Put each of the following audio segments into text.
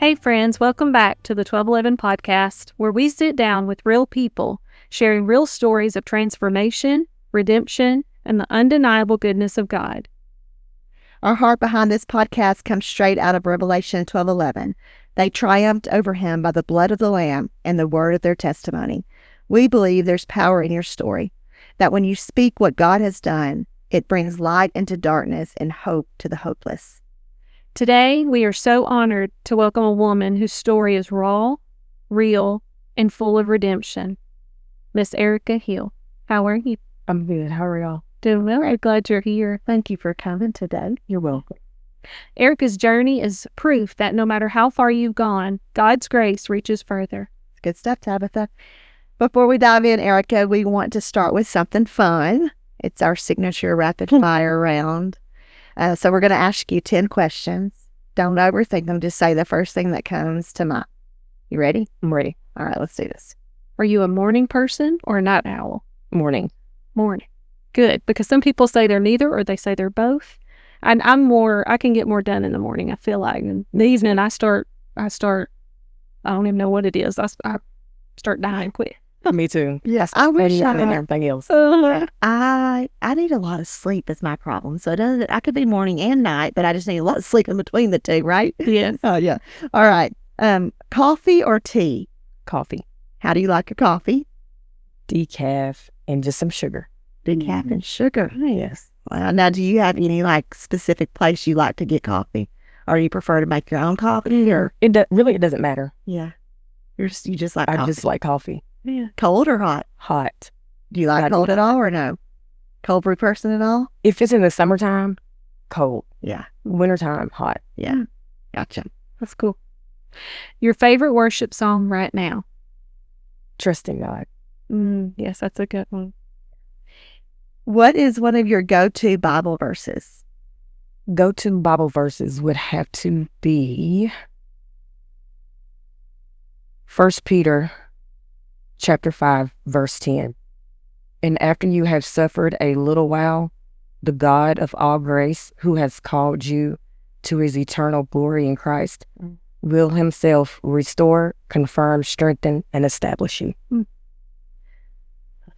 Hey friends, welcome back to the 1211 podcast, where we sit down with real people, sharing real stories of transformation, redemption, and the undeniable goodness of God. Our heart behind this podcast comes straight out of Revelation 12:11. They triumphed over him by the blood of the Lamb and the word of their testimony. We believe there's power in your story, that when you speak what God has done, it brings light into darkness and hope to the hopeless. Today, we are so honored to welcome a woman whose story is raw, real, and full of redemption. Miss Erica Hill. How are you? I'm good. How are y'all? Doing well. I'm glad you're here. Thank you for coming today. You're welcome. Erica's journey is proof that no matter how far you've gone, God's grace reaches further. Good stuff, Tabitha. Before we dive in, Erica, we want to start with something fun. It's our signature rapid fire round. So we're going to ask you 10 questions. Don't overthink them. Just say the first thing that comes to mind. You ready? I'm ready. All right, let's do this. Are you a morning person or a night owl? Morning. Morning. Good, because some people say they're neither or they say they're both. And I can get more done in the morning, I feel like. In the evening, I start, I don't even know what it is. I start dying quick. Me too. Yes, I wish And everything else. I need a lot of sleep is my problem. So it doesn't, I could be morning and night, but I just need a lot of sleep in between the two, right? Yes. Oh, yeah. All right. Coffee or tea? Coffee. How do you like your coffee? Decaf and just some sugar. Decaf and sugar. Yes. Wow. Now, do you have any specific place you like to get coffee? Or you prefer to make your own coffee? Or It doesn't matter. yeah, you just like I coffee. just like coffee. Yeah. Cold or hot? Hot. Do you like I do cold at all or no? Cold brew person at all? If it's in the summertime, cold. Yeah. Wintertime, hot. Yeah. Gotcha. That's cool. Your favorite worship song right now? Trusting God. Yes, that's a good one. What is one of your go-to Bible verses? Go-to Bible verses would have to be 1 Peter chapter 5, verse 10. And after you have suffered a little while, the God of all grace, who has called you to his eternal glory in Christ, will himself restore, confirm, strengthen, and establish you. That's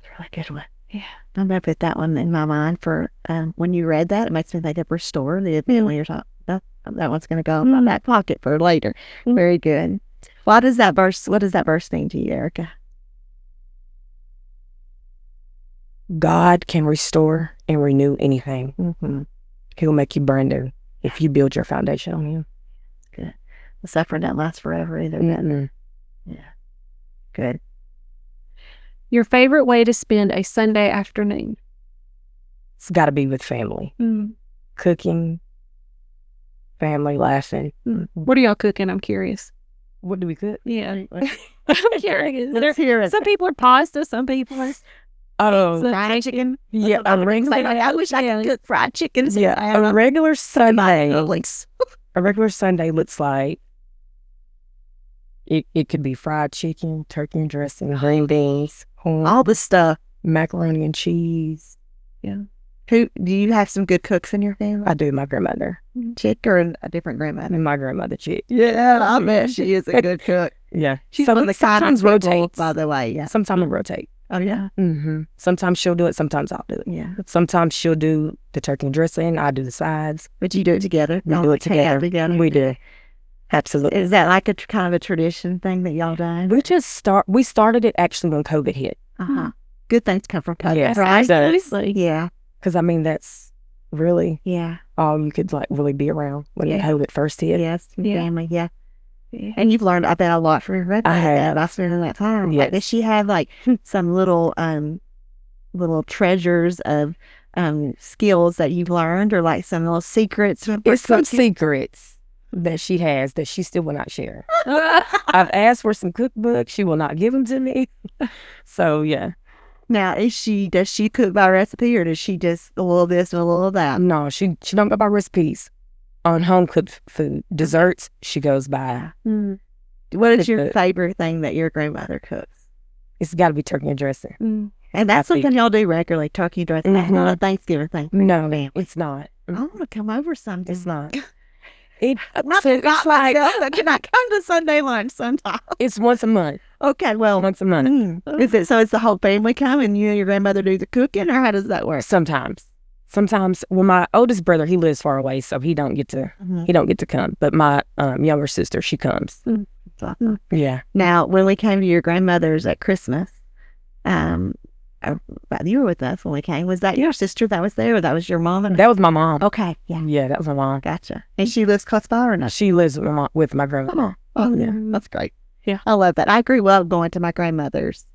a really good one. Yeah. I'm going to put that one in my mind for when you read that. It makes me think of restore. The event when you're talking. That one's going to go in my back pocket for later. Very good. What does that verse mean to you, Erica? God can restore and renew anything. Mm-hmm. He'll make you brand new if you build your foundation on him. Good. The suffering doesn't last forever either. Mm-mm. Yeah. Good. Your favorite way to spend a Sunday afternoon? It's got to be with family. Cooking, family, laughing. What are y'all cooking? I'm curious. What do we cook? Yeah. I'm curious. Let's hear it. Some people are pasta, some people are Fried chicken? Yeah, a regular, I wish I could cook fried chicken. yeah, a regular Sunday. A regular Sunday looks like it could be fried chicken, turkey and dressing, green beans, corn, All the stuff. macaroni and cheese. Do you have some good cooks in your family? I do. My grandmother Chick or a different grandmother? and my grandmother chick. Yeah, I bet she is a good cook. Yeah, She's one of the sometimes kindest people, rotates. by the way. Yeah. Sometimes it rotate. Oh yeah. Sometimes she'll do it. Sometimes I'll do it. Yeah. Sometimes she'll do the turkey and dressing. I do the sides. But you do it together. We do it together. We do. Absolutely. Is that like a kind of a tradition thing that y'all done? We started it actually when COVID hit. Good things come from COVID, Yes, right? it does. Obviously. Yeah. Because I mean, that's really Yeah. all you could really be around when Yeah. COVID first hit. Yes. Yeah. Family. Yeah. And you've learned, I bet, a lot from your grandmother. I have. I spent that time. Yes. Like, does she have some little treasures of skills that you've learned, or like some little secrets? It's some secrets that she has that she still will not share. I've asked for some cookbooks. She will not give them to me. So yeah. Now, does she cook by recipe, or does she just a little this and a little that? No, she don't go by recipes. On home cooked food, desserts, she goes by. What is your favorite thing that your grandmother cooks? It's got to be turkey and dressing. And that's something y'all do regularly, turkey dressing. That's not a Thanksgiving thing. No, it's not. I want to come over sometime. It's not. It's Not like myself. Can I come to Sunday lunch sometime? it's once a month. Okay, well, Once a month. is it so? It's the whole family come, and you and your grandmother do the cooking, or how does that work? Sometimes. Well, my oldest brother, he lives far away, so he don't get to come. But my younger sister, she comes. Yeah. Now, when we came to your grandmother's at Christmas, you were with us when we came. Was that your sister that was there, or that was your mom? That was my mom. Okay, yeah, Yeah, that was my mom. gotcha. And she lives close by, or not? She lives with my grandma. Oh, yeah, that's great. Yeah. I love that. I grew up going to my grandmother's.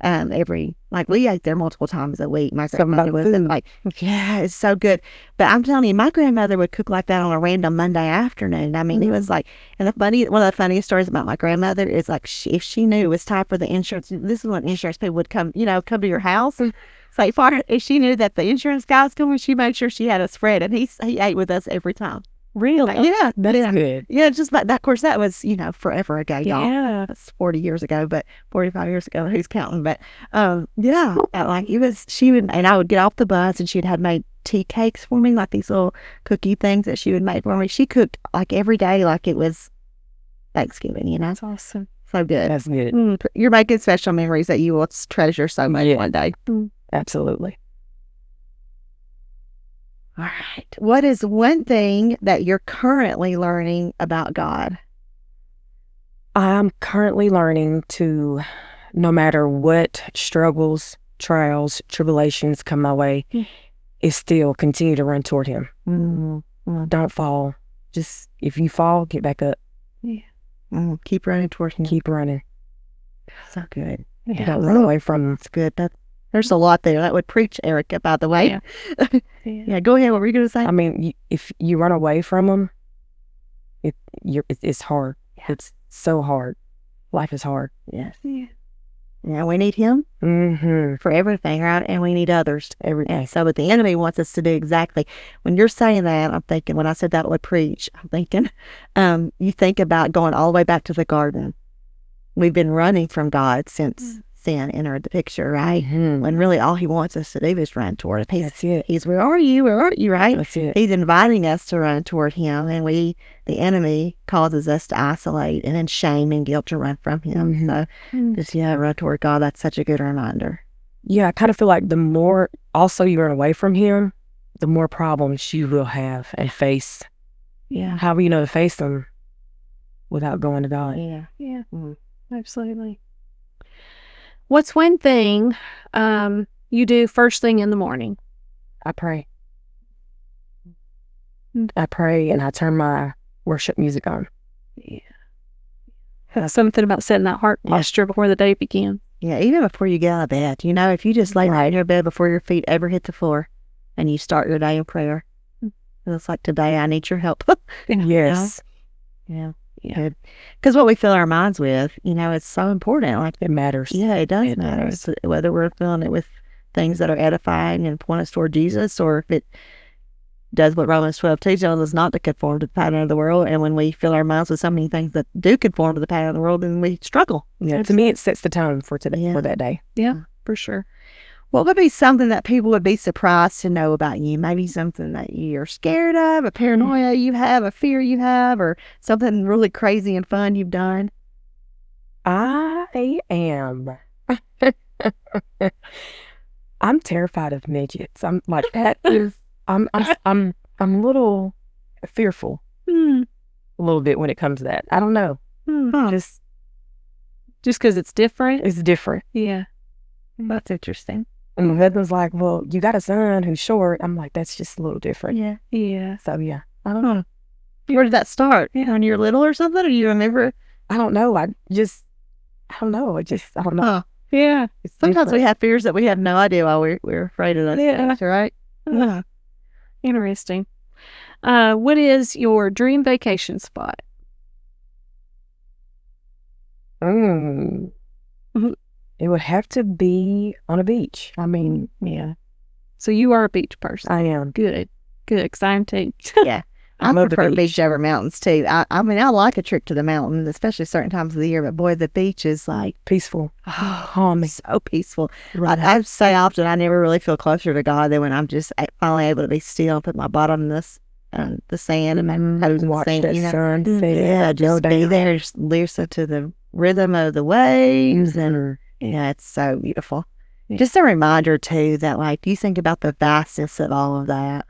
We ate there multiple times a week. My grandmother was yeah, it's so good. But I'm telling you, my grandmother would cook like that on a random Monday afternoon. I mean, it was like, and one of the funniest stories about my grandmother is like, if she knew it was time for the insurance, this is when insurance people would come to your house. It's like, if she knew that the insurance guy was coming, she made sure she had us spread, and he ate with us every time. Really? Yeah, That's good. yeah, just like that. Of course, that was forever ago, y'all. Yeah. That's 40 years ago, but 45 years ago, who's counting? But yeah, like it was. She would, and I would get off the bus, and she'd had made tea cakes for me, like these little cookie things that she would make for me. She cooked like every day, like it was Thanksgiving. That's awesome. So good. That's good. You're making special memories that you will treasure so much one day. Absolutely. All right. What is one thing that you're currently learning about God? I'm currently learning to, no matter what struggles, trials, tribulations come my way, is still continue to run toward Him. Don't fall. Just, if you fall, get back up. Yeah. Keep running toward Him. Keep running. So good. Don't run away from Him. That's good. There's a lot there. That would preach, Erica, by the way. Yeah, go ahead. What were you going to say? I mean, if you run away from Him, it's hard. Yeah. It's so hard. Life is hard. Yes. Yeah, we need Him for everything, right? And we need others. Everything. So, but the enemy wants us to do exactly. When you're saying that, I'm thinking, when I said that would preach, I'm thinking, you think about going all the way back to the garden. We've been running from God since sin entered the picture, right? When really all He wants us to do is run toward Him. That's it. He's, where are you? Where are you, right? That's it. He's inviting us to run toward Him, and the enemy causes us to isolate and in shame and guilt to run from Him. So just, run toward God. That's such a good reminder. Yeah, I kind of feel like the more also you run away from Him, the more problems you will have and face. Yeah. How are you to face them without going to God? Yeah. Absolutely. What's one thing you do first thing in the morning? I pray. I pray and I turn my worship music on. Yeah. Something about setting that heart posture before the day begins. Yeah, even before you get out of bed. If you just lay right in your bed before your feet ever hit the floor and you start your day in prayer. It's like, today I need your help. Yes. Yeah. Because what we fill our minds with, it's so important. Like, it matters. Yeah, it does matter. So whether we're filling it with things that are edifying and point us toward Jesus, or if it does what Romans 12:2 tells us, not to conform to the pattern of the world. And when we fill our minds with so many things that do conform to the pattern of the world, then we struggle. Yeah, to me, it sets the tone for today, for that day. Yeah, for sure. What would be something that people would be surprised to know about you? Maybe something that you're scared of, a paranoia you have, a fear you have, or something really crazy and fun you've done? I am. I'm terrified of midgets. I'm like, that is, I'm a little fearful. A little bit when it comes to that. I don't know. Just because it's different? It's different. Yeah. That's interesting. And my husband's like, well, you got a son who's short. I'm like, that's just a little different. Yeah. So, yeah. I don't know. Where did that start? When you were little or something? Or you remember? I don't know. I don't know. I don't know. Yeah. Sometimes we have fears that we have no idea why we're afraid of those things, right? Interesting. What is your dream vacation spot? It would have to be on a beach. I mean, yeah. So you are a beach person. I am. Good. Because I am too. Yeah. I prefer beach over mountains too. I mean, I like a trip to the mountains, especially certain times of the year, but boy, the beach is like peaceful. Calming. So peaceful. Right. I say often I never really feel closer to God than when I'm just finally able to be still and put my bottom in this the sand and my toes in the Watch sand, that sun set. Yeah, just be there, just listen to the rhythm of the waves, and Mhm. it's so beautiful. Yeah. Just a reminder too that like you think about the vastness of all of that,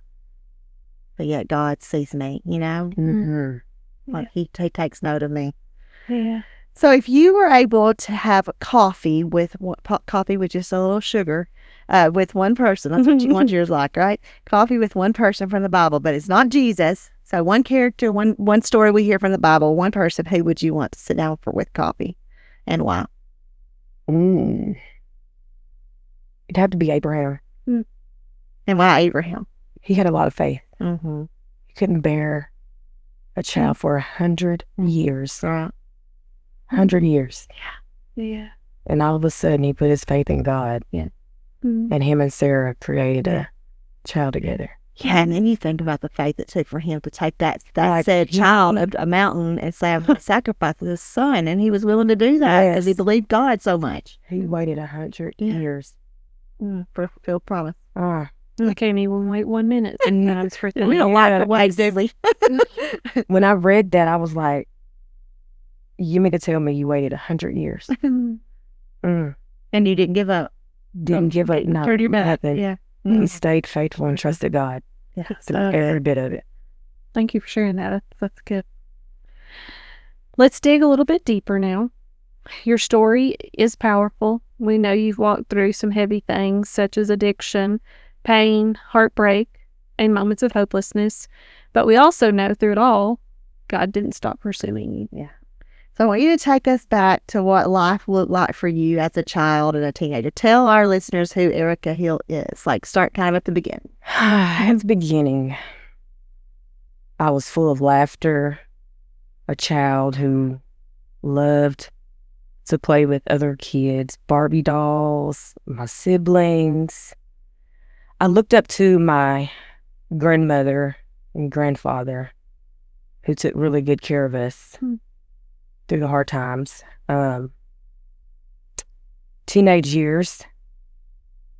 but yet God sees me. Mhm. Like he takes note of me. Yeah. So if you were able to have coffee with coffee with just a little sugar, with one person, that's what you want yours like, right? Coffee with one person from the Bible, but it's not Jesus. So one character, one story we hear from the Bible, one person. Who would you want to sit down with coffee, and why? Mm. It'd have to be Abraham. And why Abraham? He had a lot of faith. Mm-hmm. He couldn't bear a child for 100 years. Right. 100 years. Yeah. And all of a sudden, he put his faith in God. Yeah. And him and Sarah created a child together. Yeah, and then you think about the faith it took for him to take that Like, said child up a mountain and say, I'm going to sacrifice his son. And he was willing to do that because he Yes. believed God so much. He waited 100 years. For fulfilled promise. Ah, I can't even wait 1 minute. And I was for We don't like the ways, do we? when I read that, I was like, you mean to tell me you waited 100 years? Mm. And you didn't give up. Didn't give up Turned your back. nothing. Yeah. He stayed faithful and trusted God Yeah. through every bit of it. Thank you for sharing that. That's good. Let's dig a little bit deeper now. Your story is powerful. We know you've walked through some heavy things such as addiction, pain, heartbreak, and moments of hopelessness. But we also know through it all, God didn't stop pursuing you. Yeah. So I want you to take us back to what life looked like for you as a child and a teenager. Tell our listeners who Erica Hill is. Like, start kind of at the beginning. At the beginning, I was full of laughter, a child who loved to play with other kids, Barbie dolls, my siblings. I looked up to my grandmother and grandfather, who took really good care of us through the hard times. Teenage years,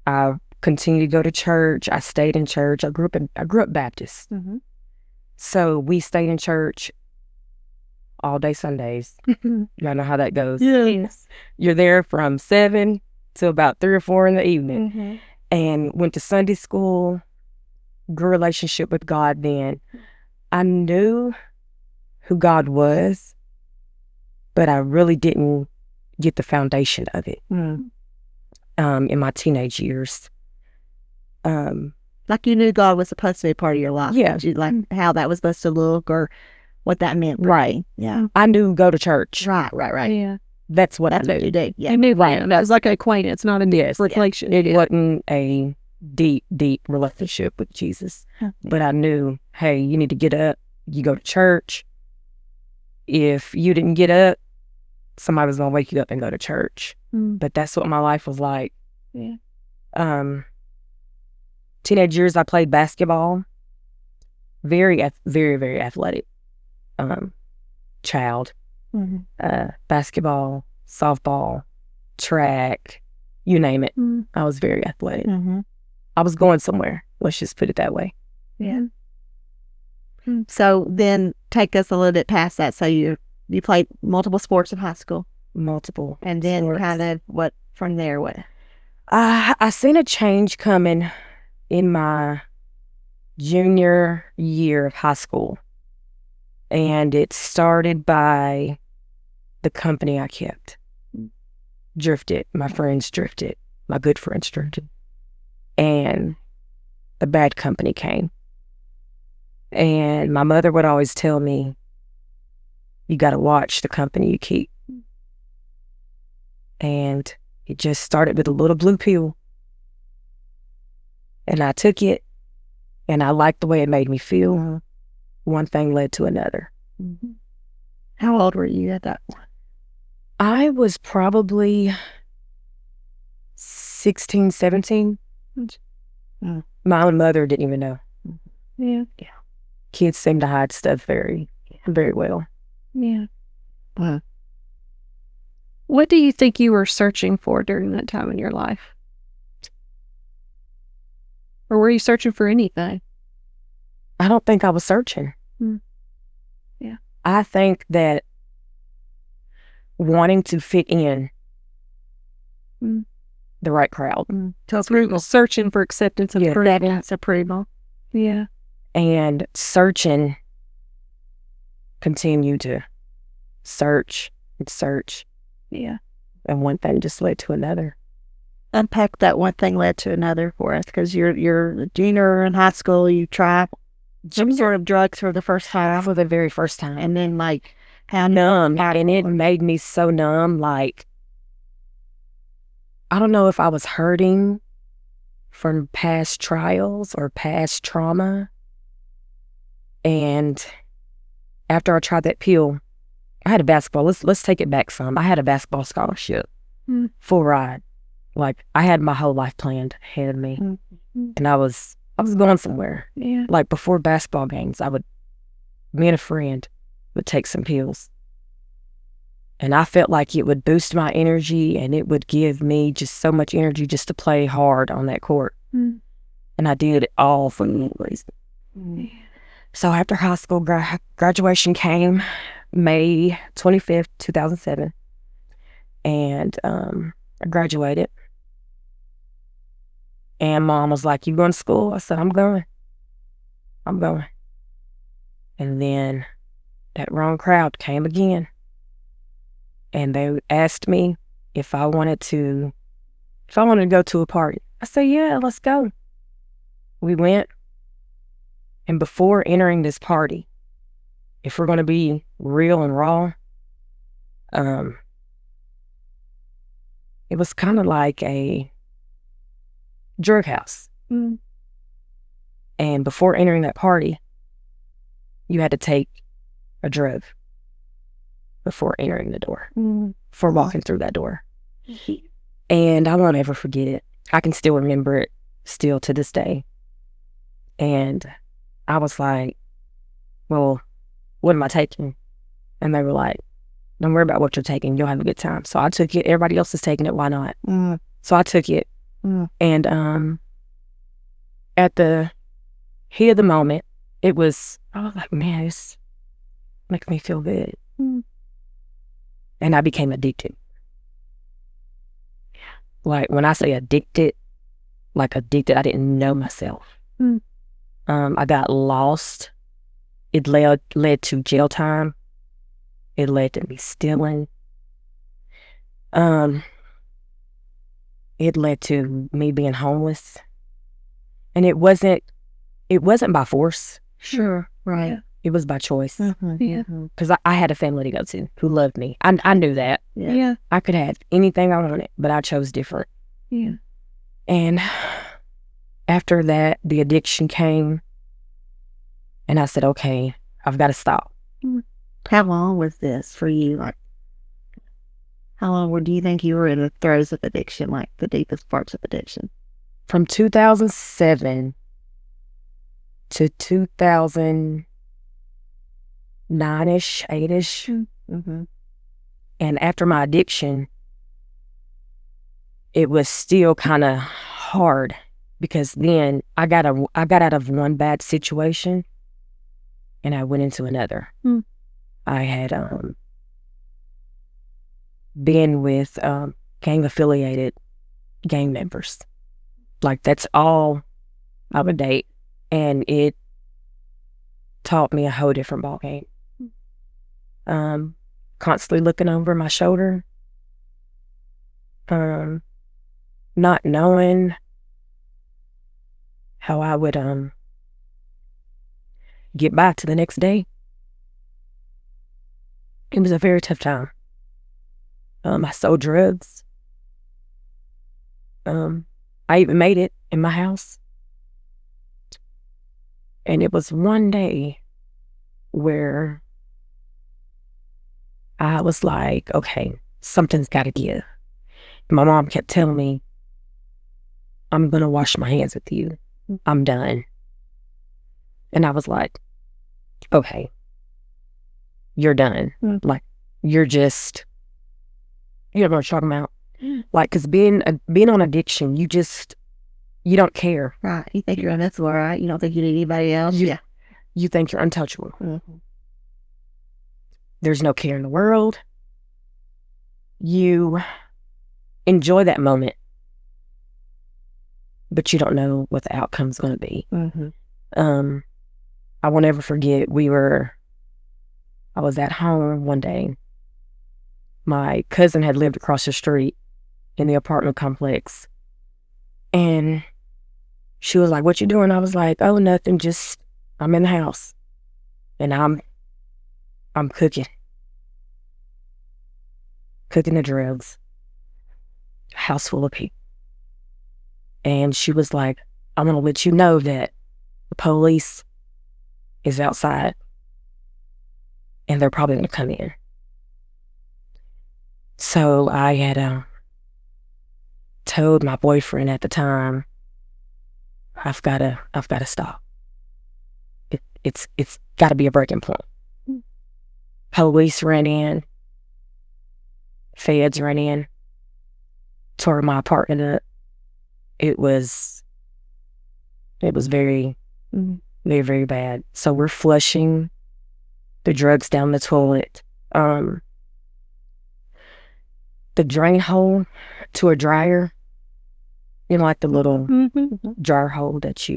I continued to go to church. I stayed in church. I grew up Baptist. So we stayed in church all day Sundays. Y'all know how that goes. Yes. You're there from 7 to about 3 or 4 in the evening. And went to Sunday school, grew a relationship with God then. I knew who God was, but I really didn't get the foundation of it in my teenage years. Like you knew God was supposed to be a part of your life. Yeah. But you, like how that was supposed to look or what that meant. Right. Yeah. I knew go to church. Right. Yeah. That's what That's I what knew. you do. Yeah. I knew that. That was like an acquaintance, not a relation. It wasn't a deep, deep relationship with Jesus. But I knew, hey, you need to get up. You go to church. If you didn't get up, somebody was going to wake you up and go to church. But that's what my life was like. Yeah. Teenage years, I played basketball. Very, very athletic child. Basketball, softball, track, you name it. I was very athletic. I was going somewhere. Let's just put it that way. Yeah. So then take us a little bit past that. So you played multiple sports in high school. Multiple. And then sports. kind of what from there, what? I seen a change coming in my junior year of high school. And it started by the company I kept. Drifted. My friends drifted. My good friends drifted. And the bad company came. And my mother would always tell me, you got to watch the company you keep. And it just started with a little blue pill. And I took it, and I liked the way it made me feel. One thing led to another. How old were you at that point? I was probably 16, 17. My own mother didn't even know. Yeah. Kids seem to hide stuff very, very well. Yeah. Wow. What do you think you were searching for during that time in your life? Or were you searching for anything? I don't think I was searching. Yeah. I think that wanting to fit in the right crowd. Searching for acceptance and Yeah. approval. Yeah. And searching, continue to search and search. Yeah. And one thing just led to another. Unpack that one thing led to another for us, because you're a junior in high school, you try some sort of drugs for the first time, For the very first time. and then like how Numb. And it made me so numb. Like, I don't know if I was hurting from past trials or past trauma. And after I tried that pill, I had a basketball. Let's take it back some. I had a basketball scholarship, full ride. Like, I had my whole life planned ahead of me, and I was going somewhere. Yeah. Like, before basketball games, me and a friend would take some pills, and I felt like it would boost my energy, and it would give me just so much energy just to play hard on that court. And I did it all for no reason. So after high school, graduation came May 25th, 2007, and I graduated. And Mom was like, "You going to school?" I said, I'm going. And then that wrong crowd came again. And they asked me if I wanted to go to a party. I said, yeah, let's go. We went. And before entering this party, if we're going to be real and raw, it was kind of like a drug house. And before entering that party, you had to take a drug before entering the door, for walking through that door. And I won't ever forget it. I can still remember it still to this day. And I was like, well, what am I taking? And they were like, don't worry about what you're taking. You'll have a good time. So I took it. Everybody else is taking it. Why not? So I took it. And at the heat of the moment, I was like, man, this makes me feel good. And I became addicted. Like, when I say addicted, I didn't know myself. I got lost. It led to jail time. It led to me stealing. It led to me being homeless. And it wasn't by force. Sure, right. Yeah. It was by choice. Yeah. Because I had a family to go to who loved me. I knew that. Yeah. I could have anything I wanted, but I chose different. Yeah. And after that, the addiction came. And I said, okay, I've got to stop. How long was this for you? Like, how long do you think you were in the throes of addiction, like the deepest parts of addiction? From 2007 to 2009-ish, 8-ish. And after my addiction, it was still kind of hard, because then I got out of one bad situation and I went into another. I had been with gang-affiliated gang members. Like, that's all I would date. And it taught me a whole different ballgame. Constantly looking over my shoulder. Not knowing how I would get by to the next day. It was a very tough time. I sold drugs. I even made it in my house. And it was one day where I was like, okay, something's got to give. My mom kept telling me, I'm going to wash my hands with you. I'm done. And I was like, okay, you're done. Like, you're just, you know what I'm talking about? Like, because being on addiction, you don't care. Right. You think you're invincible, right? You don't think you need anybody else? you think you're untouchable. Mm-hmm. There's no care in the world. You enjoy that moment, but you don't know what the outcome's going to be. Mm-hmm. I will never forget, I was at home one day. My cousin had lived across the street in the apartment complex. And she was like, "What you doing?" I was like, "Oh, nothing, just, I'm in the house. And I'm cooking the drugs. House full of people." And she was like, "I'm going to let you know that the police is outside and they're probably going to come in." So I had told my boyfriend at the time, I've got to stop. It's got to be a breaking point. Police ran in, feds ran in, tore my apartment up. It was very, very, very bad. So we're flushing the drugs down the toilet. The drain hole to a dryer, like the little dryer hole that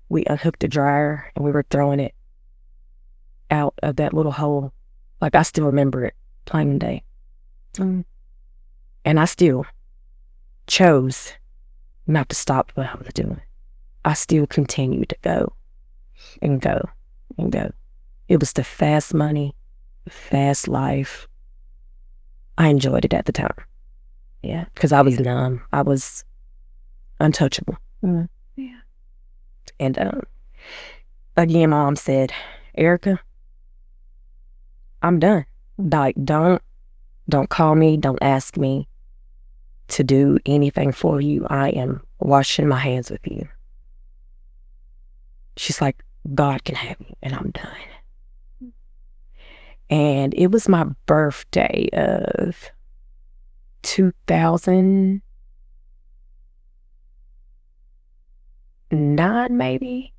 we unhooked the dryer and we were throwing it out of that little hole. Like, I still remember it, plain day. And I still chose not to stop what I was doing. I still continued to go and go and go. It was the fast money, fast life. I enjoyed it at the time. Yeah, because I was numb. I was untouchable. Yeah. And again, Mom said, "Erica, I'm done. Like, don't call me. Don't ask me to do anything for you. I am washing my hands with you." She's like, "God can have you," and I'm done. And it was my birthday of 2009, maybe.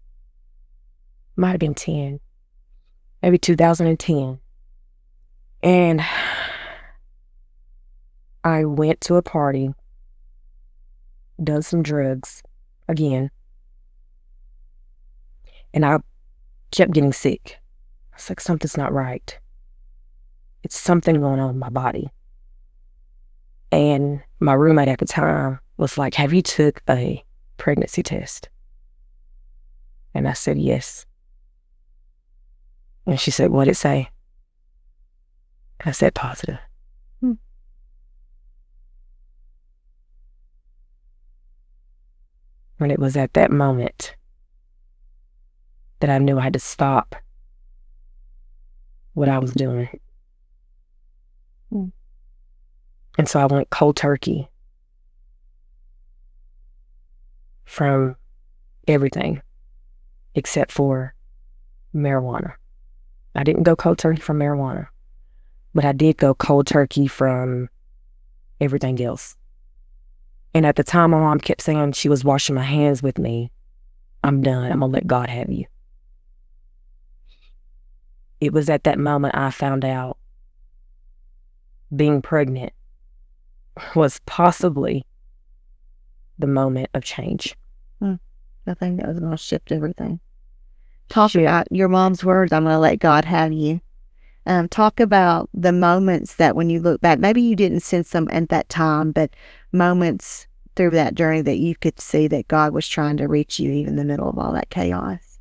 Might have been 10. Maybe 2010. And I went to a party, done some drugs again, and I kept getting sick. I was like, something's not right. It's something going on in my body. And my roommate at the time was like, "Have you took a pregnancy test?" And I said, "Yes." And she said, "What'd it say?" I said, "Positive." And it was at that moment that I knew I had to stop what I was doing. And so I went cold turkey from everything except for marijuana. I didn't go cold turkey from marijuana, but I did go cold turkey from everything else. And at the time, my mom kept saying she was washing my hands with me. I'm done. I'm going to let God have you. It was at that moment I found out being pregnant was possibly the moment of change. I think that was going to shift everything. Talk about your mom's words, "I'm going to let God have you." Talk about the moments that when you look back, maybe you didn't sense them at that time, but moments through that journey that you could see that God was trying to reach you even in the middle of all that chaos.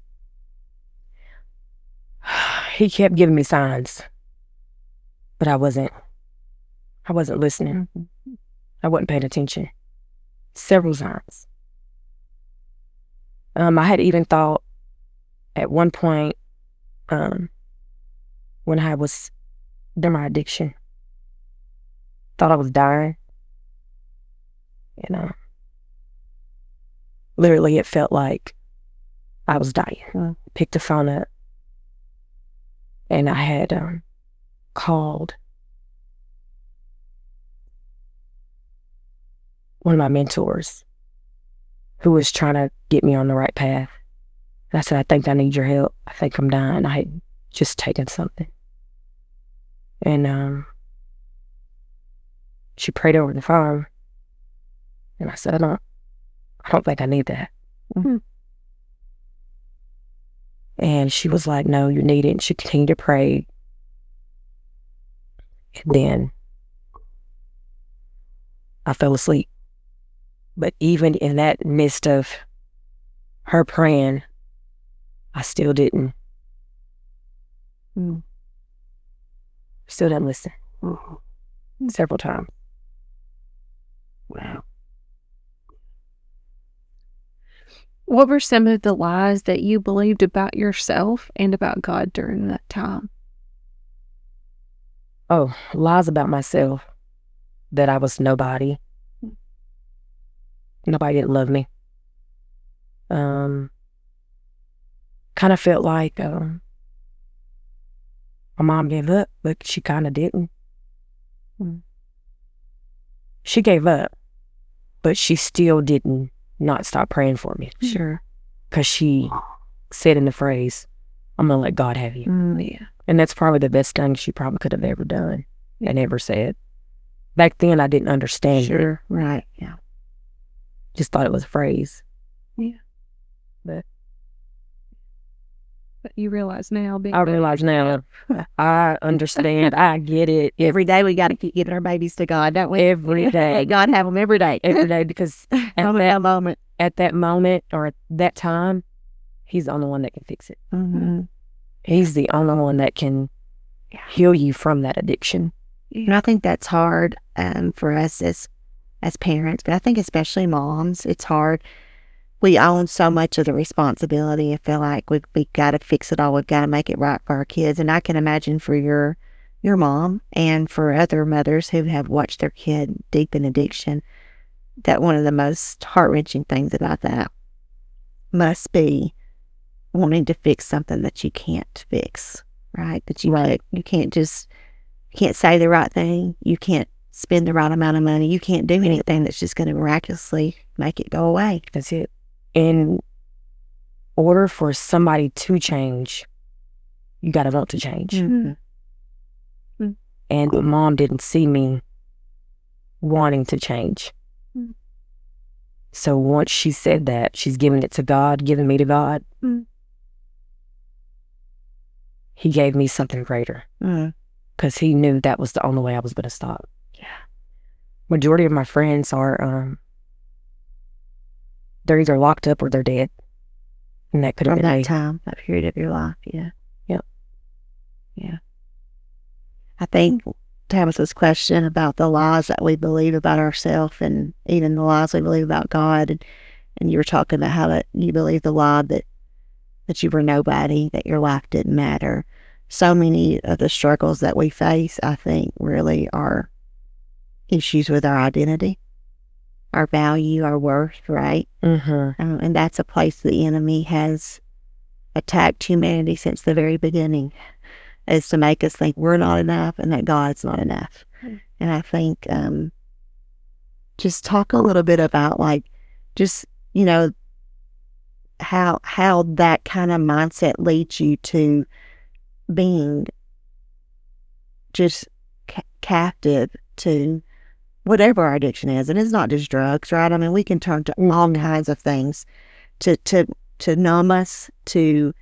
He kept giving me signs, but I wasn't listening. I wasn't paying attention. Several times. I had even thought at one point, when I was during my addiction, thought I was dying. Literally it felt like I was dying. Picked the phone up and I had called one of my mentors who was trying to get me on the right path. I said, I think I need your help. I think I'm dying. I had just taken something. And she prayed over the phone. And I said, I don't think I need that. Mm-hmm. And she was like, no, you need it. And she continued to pray. And then I fell asleep. But even in that midst of her praying, I still didn't. Still didn't listen. Several times. Wow. What were some of the lies that you believed about yourself and about God during that time? Oh, lies about myself. That I was nobody. Nobody didn't love me. Kind of felt like my mom gave up, but she kind of didn't. She gave up, but she still didn't not stop praying for me. Sure. Because she said in the phrase, I'm going to let God have you. Yeah. And that's probably the best thing she probably could have ever done and ever said. Back then, I didn't understand it. Sure. Right. Yeah. Just thought it was a phrase. Yeah. But you realize now. I realize now. I understand. I get it. Every day we got to keep giving our babies to God, don't we? Every day. God have them every day. Every day, because at that moment or at that time, He's the only one that can fix it. Mm-hmm. He's the only one that can heal you from that addiction. And I think that's hard for us as parents, but I think especially moms, it's hard. We own so much of the responsibility and feel like we've got to fix it all. We've got to make it right for our kids. And I can imagine for your mom and for other mothers who have watched their kid deep in addiction, that one of the most heart-wrenching things about that must be wanting to fix something that you can't fix, right? That you can't say the right thing. You can't spend the right amount of money. You can't do anything that's just going to miraculously make it go away. That's it. In order for somebody to change, you got to want to change. Mm-hmm. And Mom didn't see me wanting to change. Mm-hmm. So once she said that, she's giving it to God, giving me to God. Mm-hmm. He gave me something greater. Because He knew that was the only way I was going to stop. Yeah. Majority of my friends are, they're either locked up or they're dead. And that could have From been that me. time, that period of your life, yeah. Yep. Yeah. I think Tabitha's question about the lies that we believe about ourselves and even the lies we believe about God, and you were talking about how that you believe the lie that you were nobody, that your life didn't matter. So many of the struggles that we face, I think, really are issues with our identity, our value, our worth, right? Mm-hmm. And that's a place the enemy has attacked humanity since the very beginning, is to make us think we're not enough and that God's not enough. And I think just talk a little bit about how that kind of mindset leads you to being just captive to whatever our addiction is. And it's not just drugs, right? I mean, we can turn to all kinds of things to numb us, to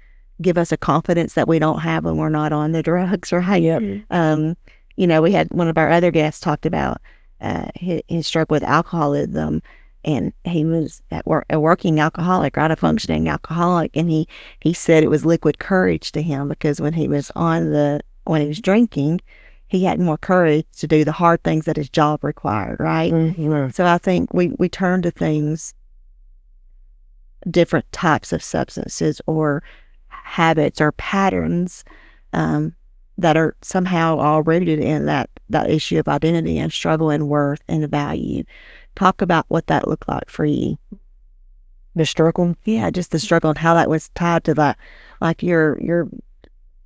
give us a confidence that we don't have when we're not on the drugs, right? Yep. We had one of our other guests talked about he struggled with alcoholism, and he was a working alcoholic, right? A functioning alcoholic. And he said it was liquid courage to him, because when he was drinking, he had more courage to do the hard things that his job required, right? Mm-hmm. So I think we turn to things, different types of substances or habits or patterns that are somehow all rooted in that issue of identity and struggle and worth and value. Talk about what that looked like for you. The struggle? Yeah, just the struggle and how that was tied to that, like you're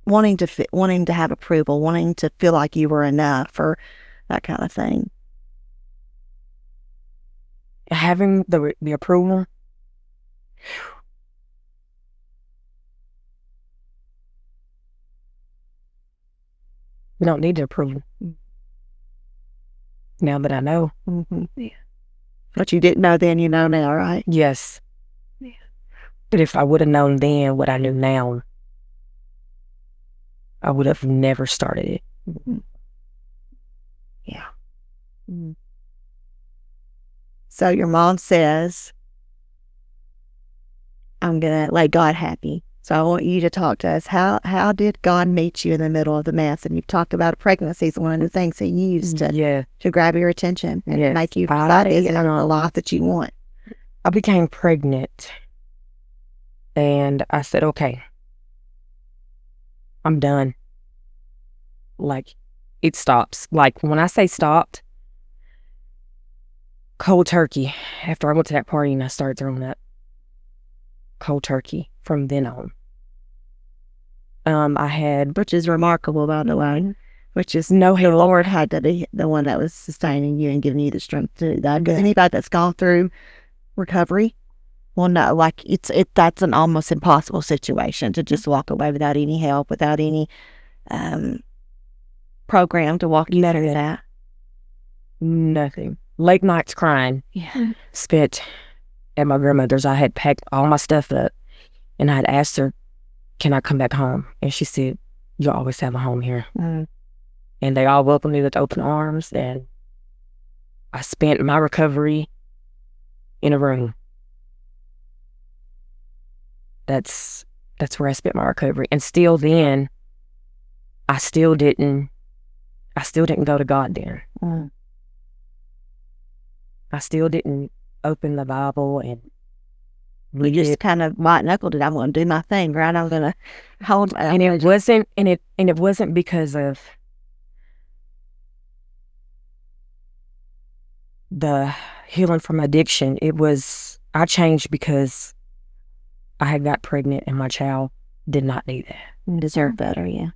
wanting to have approval, wanting to feel like you were enough, or that kind of thing. Having the approval. We don't need the approval. Now that I know. Mm-hmm. Yeah. What you didn't know then, you know now, right? Yes. Yeah. But if I would have known then what I knew now, I would have never started it. Mm-hmm. Yeah. Mm-hmm. So your mom says, I'm going to let God happy. So I want you to talk to us. How did God meet you in the middle of the mess? And you've talked about pregnancy is one of the things He used to grab your attention and make you decide is it a life that you want. I became pregnant and I said, okay, I'm done. Like, it stops. Like, when I say stopped, cold turkey. After I went to that party and I started throwing up, cold turkey from then on. I had, which is remarkable, by the way, which is the Lord had to be the one that was sustaining you and giving you the strength to do that. Because anybody that's gone through recovery will know, like, that's an almost impossible situation to just walk away without any help, without any program to walk you through that. Nothing. Late nights crying. Yeah. Spent at my grandmother's. I had packed all my stuff up and I had asked her, can I come back home? And she said, you'll always have a home here. Mm. And they all welcomed me with open arms. And I spent my recovery in a room. That's where I spent my recovery. And still then, I still didn't go to God then. Mm. I still didn't open the Bible and you just kind of white knuckled it. I'm going to do my thing, right? I'm going to hold. And it wasn't because of the healing from addiction. I changed because I had got pregnant and my child did not need that. You deserve better, yeah.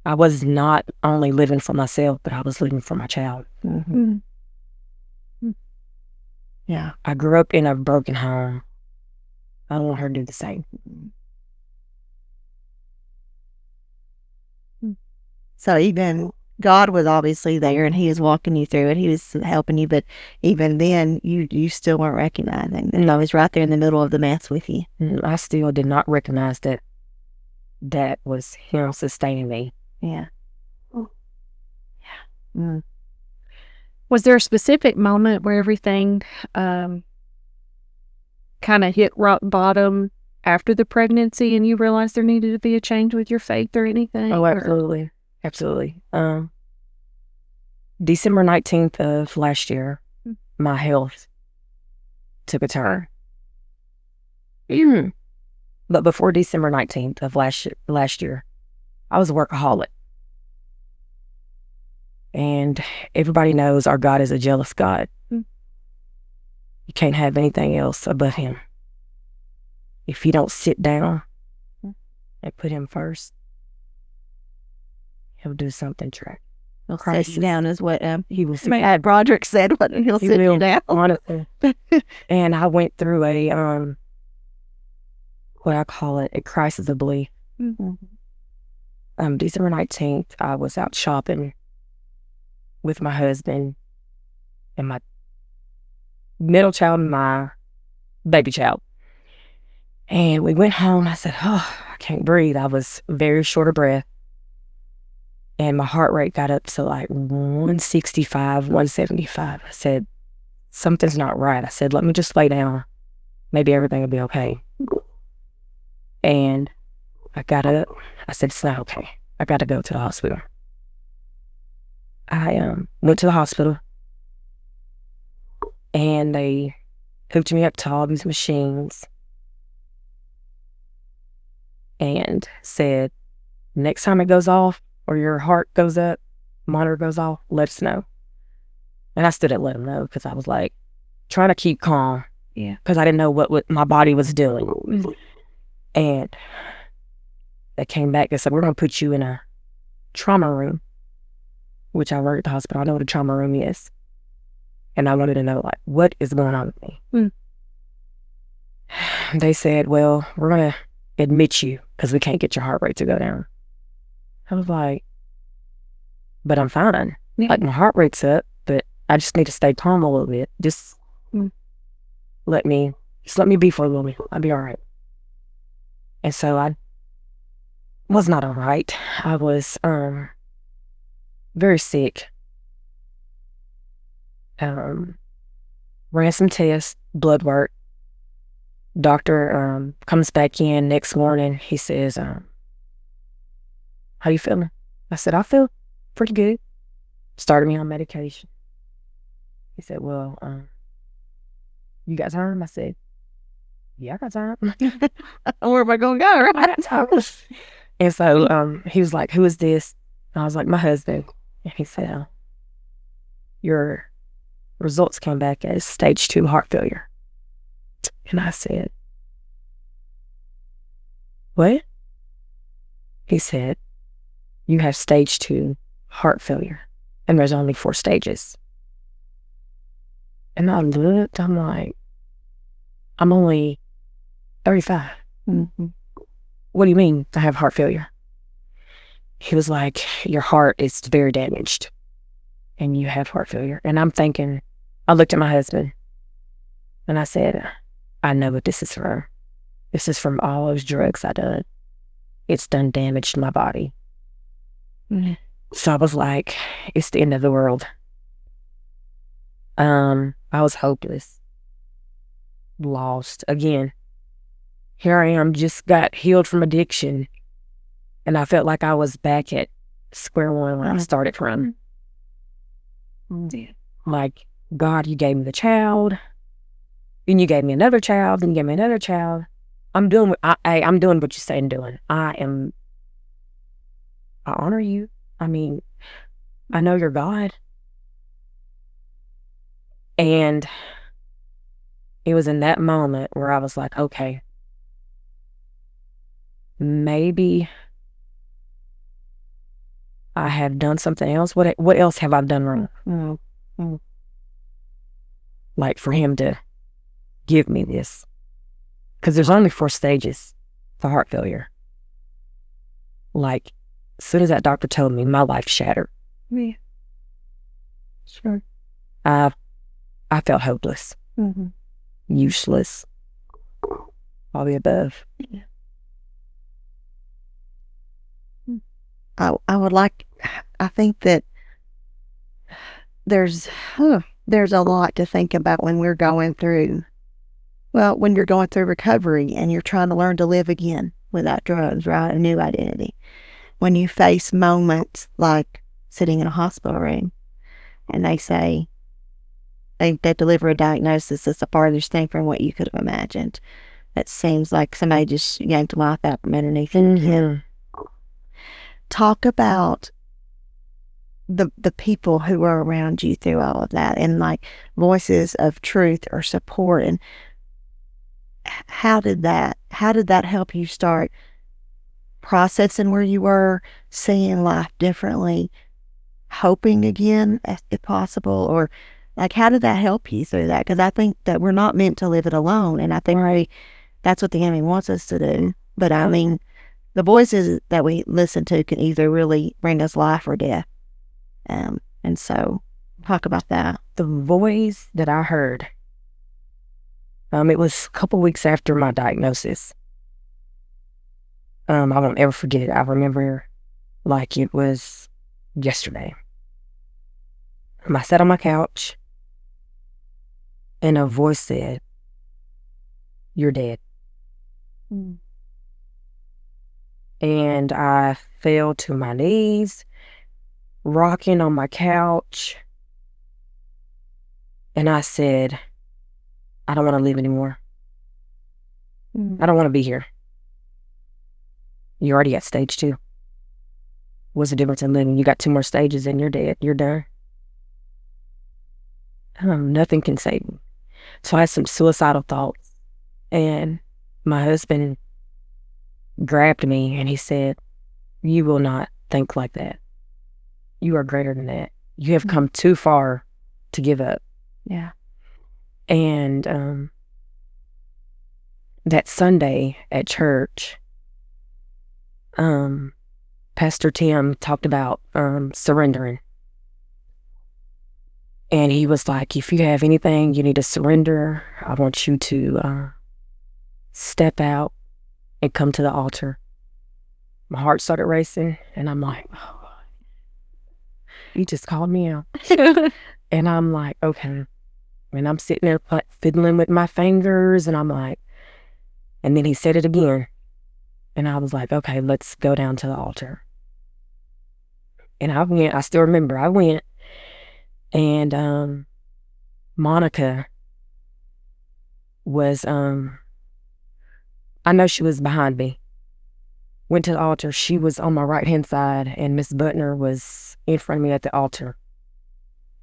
I was not only living for myself, but I was living for my child. Mm-hmm. Mm-hmm. Yeah. I grew up in a broken home. I don't want her to do the same. So even God was obviously there and He was walking you through it. He was helping you, but even then you still weren't recognizing that He was right there in the middle of the mess with you. I still did not recognize that was Him sustaining me. Yeah. Yeah. Mm. Was there a specific moment where everything kind of hit rock bottom after the pregnancy and you realized there needed to be a change with your faith or anything? Oh, absolutely. Absolutely. December 19th of last year, my health took a turn. But before December 19th of last year, I was a workaholic. And everybody knows our God is a jealous God. You can't have anything else above Him. If you don't sit down and put Him first, He'll do something tragic. He'll sit you down is what He will. Broderick said, but he'll sit you down. Honestly. And I went through a what I call it, a crisis of belief. Mm-hmm. December 19th, I was out shopping with my husband and my middle child and my baby child. And we went home. I said, oh, I can't breathe. I was very short of breath. And my heart rate got up to like 165, 175. I said, something's not right. I said, let me just lay down. Maybe everything will be okay. And I got up. I said, it's not okay. I got to go to the hospital. I went to the hospital. And they hooked me up to all these machines. And said, next time it goes off, or your heart goes up, monitor goes off, let us know. And I still didn't let them know because I was like trying to keep calm. Yeah. Because I didn't know what my body was doing. And they came back and said, we're going to put you in a trauma room, which I work at the hospital. I know what a trauma room is. And I wanted to know, like, what is going on with me? They said, well, we're going to admit you because we can't get your heart rate to go down. I was like, but I'm fine. Yeah. Like, my heart rate's up, but I just need to stay calm a little bit. Just let me be for a little bit. I'll be all right. And so I was not all right. I was very sick. Ran some tests, blood work. Doctor comes back in next morning. He says, how you feeling? I said, I feel pretty good. Started me on medication. He said, well, you got time? I said, yeah, I got time. Where am I going to go? Right? I got time. And so he was like, who is this? And I was like, my husband. And he said, your results came back as stage 2 heart failure. And I said, what? He said, you have stage 2 heart failure, and there's only 4 stages. And I looked, I'm like, I'm only 35. Mm-hmm. What do you mean I have heart failure? He was like, your heart is very damaged, and you have heart failure. And I'm thinking, I looked at my husband, and I said, I know what this is from. This is from all those drugs I done. It's done damage to my body. Mm-hmm. So I was like, it's the end of the world. I was hopeless. Lost. Again, here I am, just got healed from addiction. And I felt like I was back at square one where I started from. Like, God, you gave me the child. Then you gave me another child. Then you gave me another child. I'm doing what you say I'm doing. I honor you. I mean, I know you're God. And it was in that moment where I was like, okay, maybe I have done something else. What else have I done wrong? Mm-hmm. Like, for him to give me this. Because there's only 4 stages for heart failure. Like, as soon as that doctor told me, my life shattered. Yeah. Sure. I felt hopeless. Mm-hmm. Useless. All the above. Yeah. I think that there's a lot to think about when you're going through recovery and you're trying to learn to live again without drugs, right? A new identity. When you face moments like sitting in a hospital room and they say they deliver a diagnosis that's the farthest thing from what you could have imagined. It seems like somebody just yanked life out from underneath you. Mm-hmm. Talk about the people who were around you through all of that, and like voices of truth or support, and how did that help you start processing where you were, seeing life differently, hoping again if possible, or like how did that help you through that? Because I think that we're not meant to live it alone, and I think that's what the enemy wants us to do. But I mean, the voices that we listen to can either really bring us life or death. And so talk about that. The voice that I heard, it was a couple weeks after my diagnosis. I won't ever forget it. I remember like it was yesterday. I sat on my couch and a voice said, "You're dead." Mm. And I fell to my knees, rocking on my couch. And I said, I don't want to live anymore. I don't want to be here. You already at stage 2. What's the difference in living? You got 2 more stages and you're dead. You're done. Nothing can save me. So I had some suicidal thoughts. And my husband grabbed me and he said, you will not think like that. You are greater than that. You have come too far to give up. Yeah. And that Sunday at church, Pastor Tim talked about surrendering. And he was like, if you have anything you need to surrender, I want you to step out and come to the altar. My heart started racing, and I'm like, oh, he just called me out. And I'm like, okay. And I'm sitting there fiddling with my fingers, and I'm like, and then he said it again. And I was like, okay, let's go down to the altar. And I went, I still remember, I went, and Monica was, I know she was behind me. Went to the altar. She was on my right-hand side, and Miss Butner was in front of me at the altar.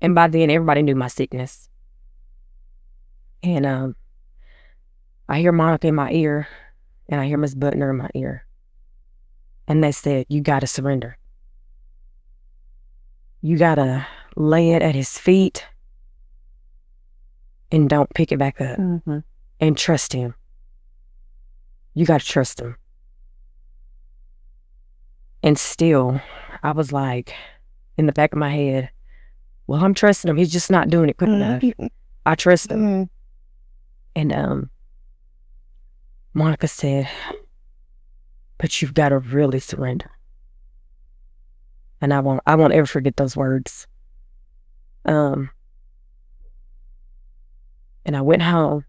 And by then, everybody knew my sickness. And I hear Monica in my ear, and I hear Miss Butner in my ear. And they said, you got to surrender. You got to lay it at his feet and don't pick it back up. Mm-hmm. And trust him. You got to trust him. And still, I was like, in the back of my head, well, I'm trusting him. He's just not doing it quick enough. I trust him. And Monica said, but you've got to really surrender. And I won't ever forget those words. And I went home,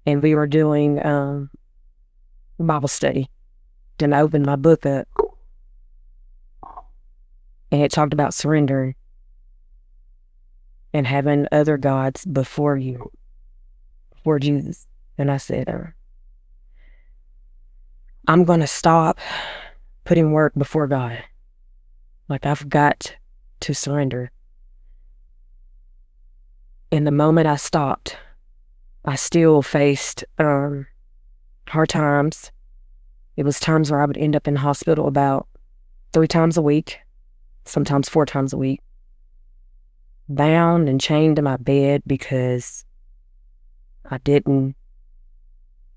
and we were doing Bible study. Then I opened my book up, and it talked about surrendering and having other gods before you, before Jesus. And I said, I'm going to stop putting work before God. Like, I've got to surrender. And the moment I stopped, I still faced hard times. It was times where I would end up in the hospital about 3 times a week, sometimes 4 times a week, bound and chained to my bed because I didn't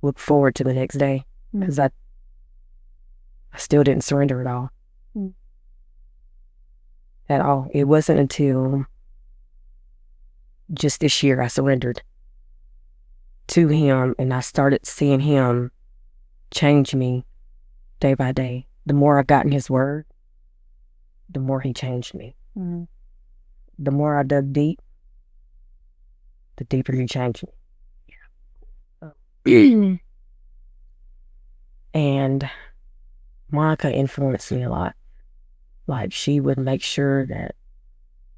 look forward to the next day, because I still didn't surrender at all. At all. It wasn't until just this year I surrendered to him, and I started seeing him change me day by day. The more I got in his word, the more he changed me. The more I dug deep, the deeper he changed me. And Monica influenced me a lot. Like, she would make sure that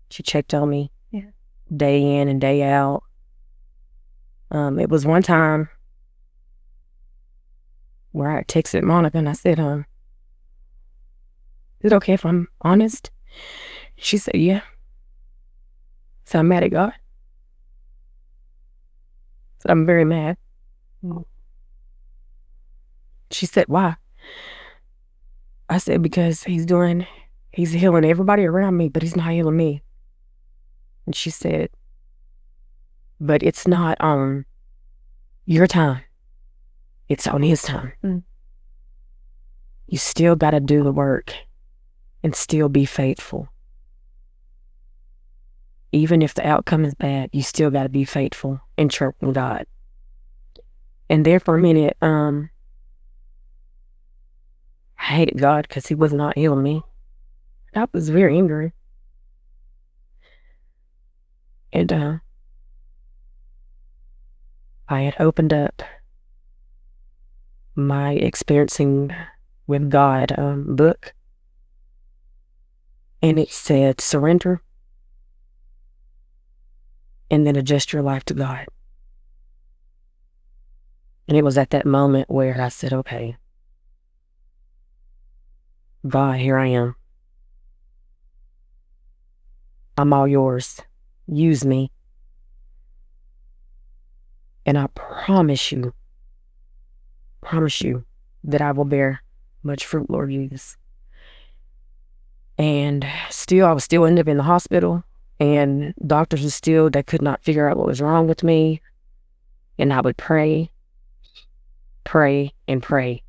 she checked on me day in and day out. It was one time where I texted Monica and I said, is it okay if I'm honest? She said, yeah. So I'm mad at God. So I'm very mad. She said, why? I said, because he's healing everybody around me, but he's not healing me. And she said, but it's not on your time. It's on his time. You still got to do the work and still be faithful. Even if the outcome is bad, you still got to be faithful and trust in God. And there for a minute, I hated God because he was not healing me. I was very angry. And I had opened up my Experiencing with God book, and it said surrender and then adjust your life to God. And it was at that moment where I said, okay, God, here I am. I'm all yours. Use me. And I promise you that I will bear much fruit, Lord Jesus. And still, I was still ended up in the hospital, and doctors they could not figure out what was wrong with me. And I would pray, and pray.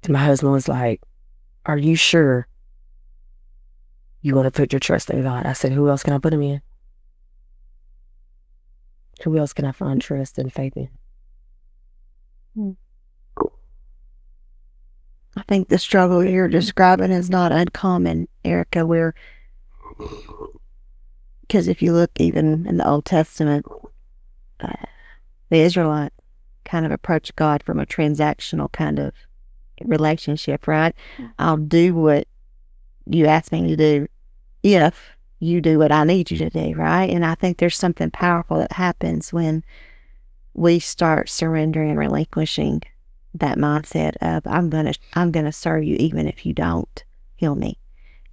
And my husband was like, are you sure you want to put your trust in God? I said, who else can I put him in? Who else can I find trust and faith in? I think the struggle you're describing is not uncommon, Erica, because if you look even in the Old Testament, the Israelites kind of approach God from a transactional kind of relationship, right? I'll do what you ask me to do if you do what I need you to do, right? And I think there's something powerful that happens when we start surrendering and relinquishing that mindset of I'm gonna serve you even if you don't heal me,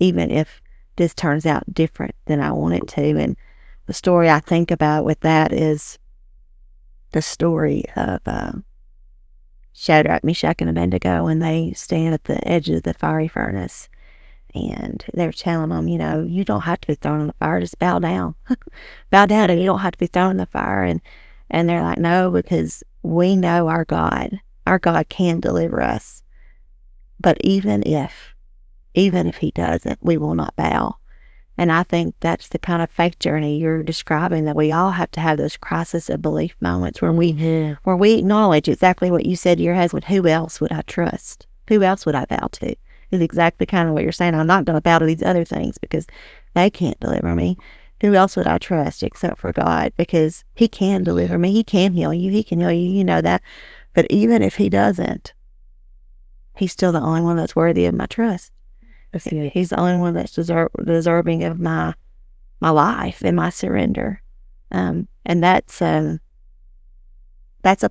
even if this turns out different than I want it to. And the story I think about with that is the story of Shadrach, Meshach, and Abednego when they stand at the edge of the fiery furnace. And they're telling them, you don't have to be thrown in the fire, just bow down. Bow down and you don't have to be thrown in the fire. And they're like, no, because we know our God can deliver us. But even if he doesn't, we will not bow. And I think that's the kind of faith journey you're describing, that we all have to have those crisis of belief moments where we acknowledge exactly what you said to your husband. Who else would I trust? Who else would I bow to? Is exactly kind of what you're saying. I'm not going to bow to these other things because they can't deliver me. Who else would I trust except for God? Because he can deliver me. He can heal you. He can heal you. You know that. But even if he doesn't, he's still the only one that's worthy of my trust. He's the only one that's deserving of my life and my surrender. And that's a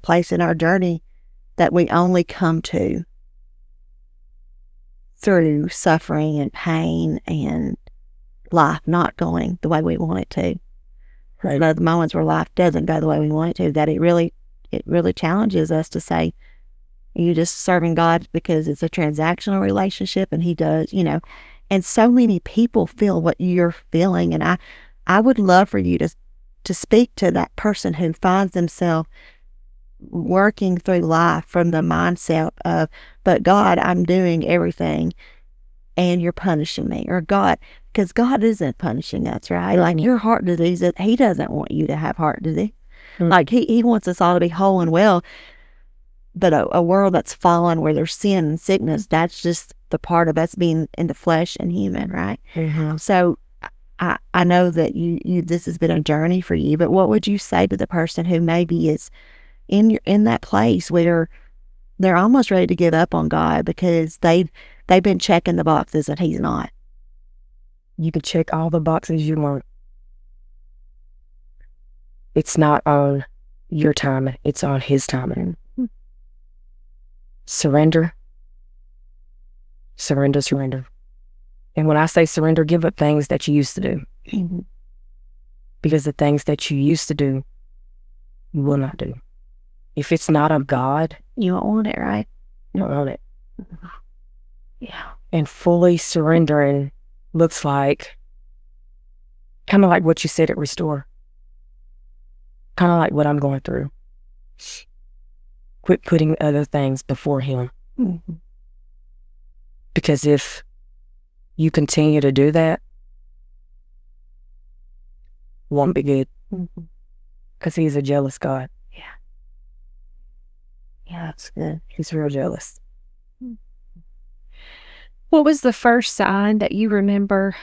place in our journey that we only come to through suffering and pain and life not going the way we want it to. Right. But the moments where life doesn't go the way we want it to, that it really challenges us to say, are you just serving God because it's a transactional relationship and he does, and so many people feel what you're feeling. And I would love for you to speak to that person who finds themselves working through life from the mindset of, but God, I'm doing everything and you're punishing me, or God, because God isn't punishing us, right? Like your heart disease, he doesn't want you to have heart disease. Mm-hmm. Like he wants us all to be whole and well, but a world that's fallen where there's sin and sickness, that's just the part of us being in the flesh and human, right? Mm-hmm. So I know that you this has been a journey for you, but what would you say to the person who maybe is in that place where they're almost ready to give up on God because they've been checking the boxes and he's not? You can check all the boxes you want. It's not on your time, it's on his timing. Mm-hmm. Surrender. And when I say surrender, give up things that you used to do. Mm-hmm. Because the things that you used to do, you will not do. If it's not of God, you don't want it, right? You don't want it. Mm-hmm. Yeah. And fully surrendering looks like, kind of like what you said at Restore. Kind of like what I'm going through. Quit putting other things before him. Mm-hmm. Because if you continue to do that, it won't be good. Because he's a jealous God. Yeah. Yeah, that's good. He's real jealous. What was the first sign that you remember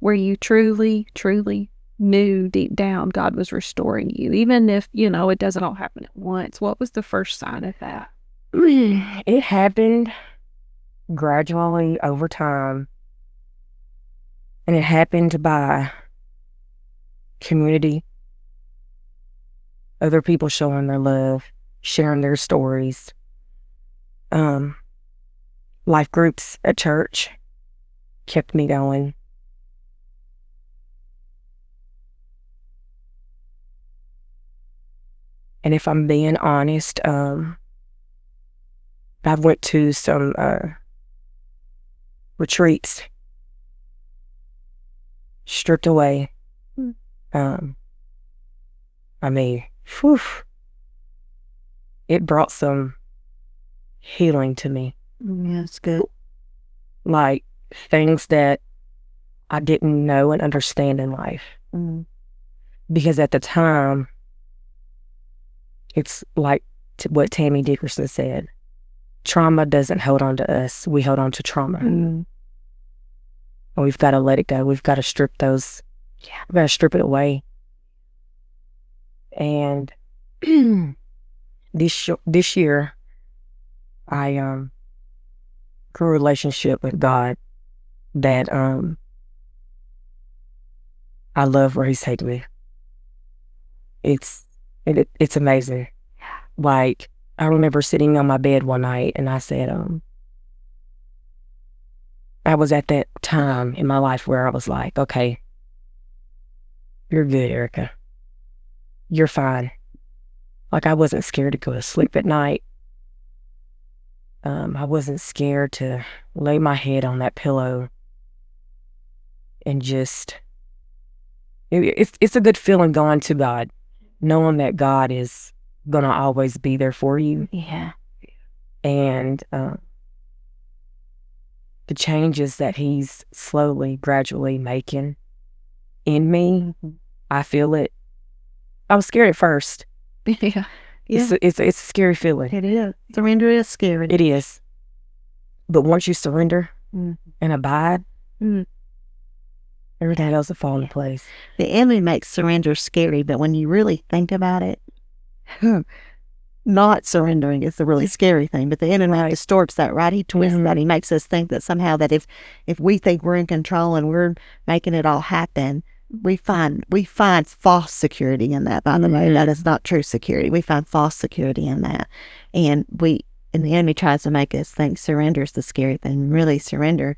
where you truly, truly knew deep down God was restoring you? Even if, it doesn't all happen at once. What was the first sign of that? It happened gradually over time. And it happened by community. Other people showing their love, sharing their stories. Life groups at church kept me going. And if I'm being honest, I went to some retreats, stripped away. I mean, whew, it brought some healing to me. Yeah, it's good. Like things that I didn't know and understand in life. Because at the time, it's like what Tammy Dickerson said. Trauma doesn't hold on to us. We hold on to trauma. And we've got to let it go. We've got to strip those. Yeah. We've got to strip it away. And this year, I grew a relationship with God that I love where He's taken me. It's amazing. Like, I remember sitting on my bed one night and I said, I was at that time in my life where I was like, okay, you're good, Erica. You're fine. Like, I wasn't scared to go to sleep at night. I wasn't scared to lay my head on that pillow and just, it's a good feeling going to God, knowing that God is going to always be there for you. Yeah. And the changes that He's slowly, gradually making in me, I feel it. I was scared at first. Yeah. It's a scary feeling. It is. Surrender is scary. It is. But once you surrender and abide, everything else will fall into place. The enemy makes surrender scary, but when you really think about it, not surrendering is the really scary thing. But the enemy distorts that, right? He twists that. He makes us think that somehow that if we think we're in control and we're making it all happen, we find false security in that. By the way, that is not true security. We find false security in that, and the enemy tries to make us think surrender is the scary thing. Really, surrender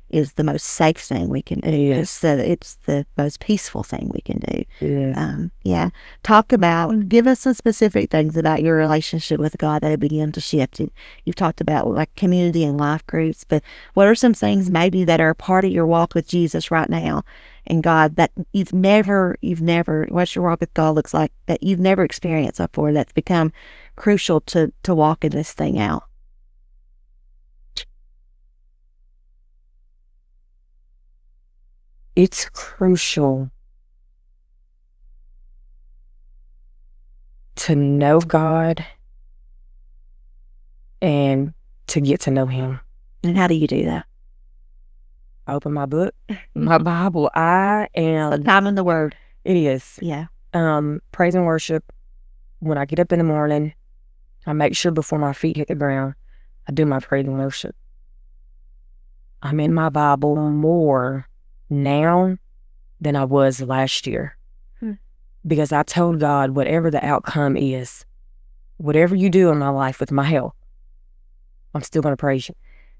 is the most safe thing we can do. Yes. It's the most peaceful thing we can do. Yes. Give us some specific things about your relationship with God that have begun to shift. You've talked about like community and life groups, but what are some things maybe that are a part of your walk with Jesus right now and God that you've never, what your walk with God looks like that you've never experienced before that's become crucial to walking this thing out? It's crucial to know God and to get to know Him. And how do you do that? I open my book, my Bible. I am Time in the Word. It is. Yeah. Praise and worship. When I get up in the morning, I make sure before my feet hit the ground, I do my praise and worship. I'm in my Bible more now than I was last year. Because I told God, whatever the outcome is, whatever you do in my life with my health, I'm still going to praise you.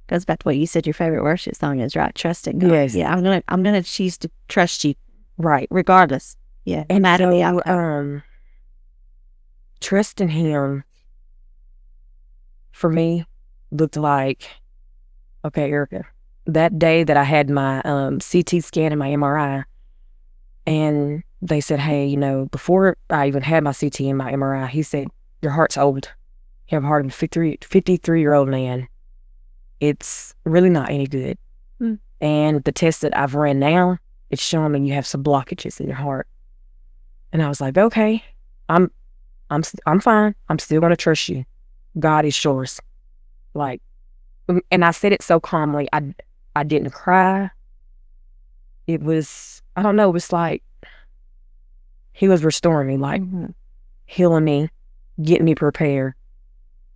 Goes back to what you said your favorite worship song is, right? Trusting God. Yes. Yeah, I'm gonna choose to trust you. Right. Regardless. Yeah. And no matter the outcome. Trusting Him for me looked like, okay, Erica, that day that I had my CT scan and my MRI, and they said, hey, before I even had my CT and my MRI, He said, your heart's old. You have a heart of a 53-year-old man. It's really not any good. And the test that I've ran now, it's showing me you have some blockages in your heart. And I was like, okay, I'm fine. I'm still going to trust you. God is yours. Like, and I said it so calmly. I didn't cry. It was, I don't know, it was like He was restoring me, like healing me, getting me prepared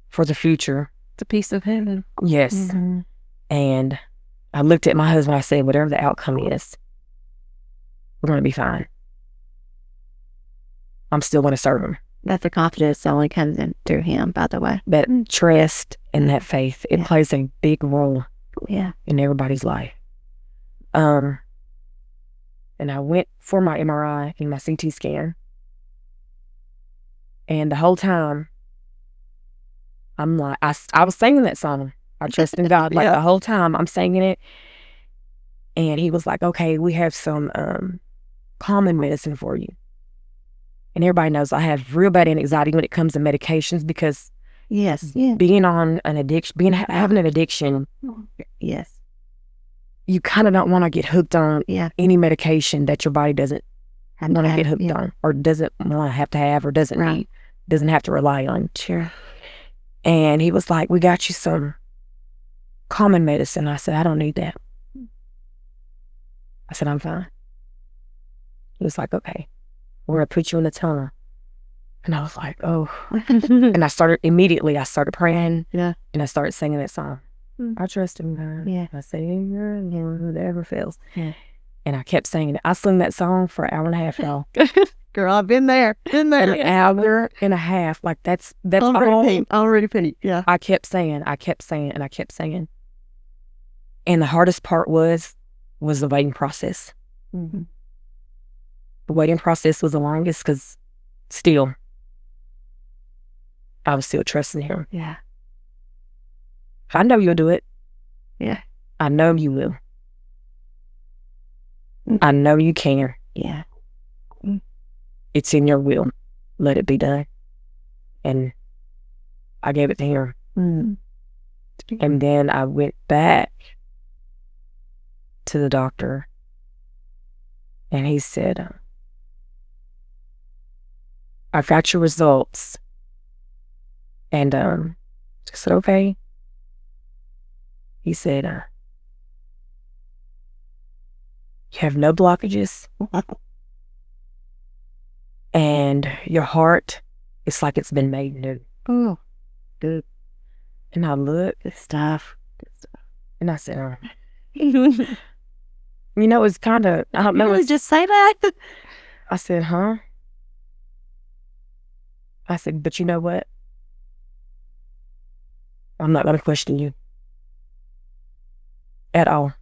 for the future. The peace of heaven. Yes. And I looked at my husband, I said, whatever the outcome is, we're going to be fine. I'm still going to serve Him. That the confidence only comes in through Him, by the way. That trust and that faith, it plays a big role in everybody's life. And I went for my MRI and my CT scan. And the whole time, I'm like, I was singing that song. I trust in God. Like the whole time I'm singing it. And He was like, okay, we have some calming medicine for you. And everybody knows I have real bad anxiety when it comes to medications because Yes. Yeah. Being on an addiction, having an addiction, Yes. you kind of don't want to get hooked on any medication that your body doesn't want to get hooked on, or doesn't want to have, or doesn't have to rely on. Sure. And he was like, we got you some common medicine. I said, I don't need that. I said, I'm fine. He was like, okay, we're going to put you in the tunnel. And I was like, oh. And I started praying. Yeah. And I started singing that song. I trust in God. Yeah. I say, you're the Lord who never fails. Yeah. And I kept singing it. I sung that song for an hour and a half, y'all. Girl, I've been there. An hour and a half. Like that's already penny. Yeah. I kept saying. And the hardest part was the waiting process. Mm-hmm. The waiting process was the longest because still, I was still trusting him. Yeah. I know you'll do it. Yeah. I know you will. I know you can. Yeah. It's in your will. Let it be done. And I gave it to him. And then I went back to the doctor, and he said, I've got your results. And I said, okay. He said, you have no blockages. And your heart, it's like it's been made new. Oh, good. And I looked. Good stuff. And I said, it's kind of, I don't know. Really just say that? I said, huh? I said, but you know what? I'm not going to question you at all.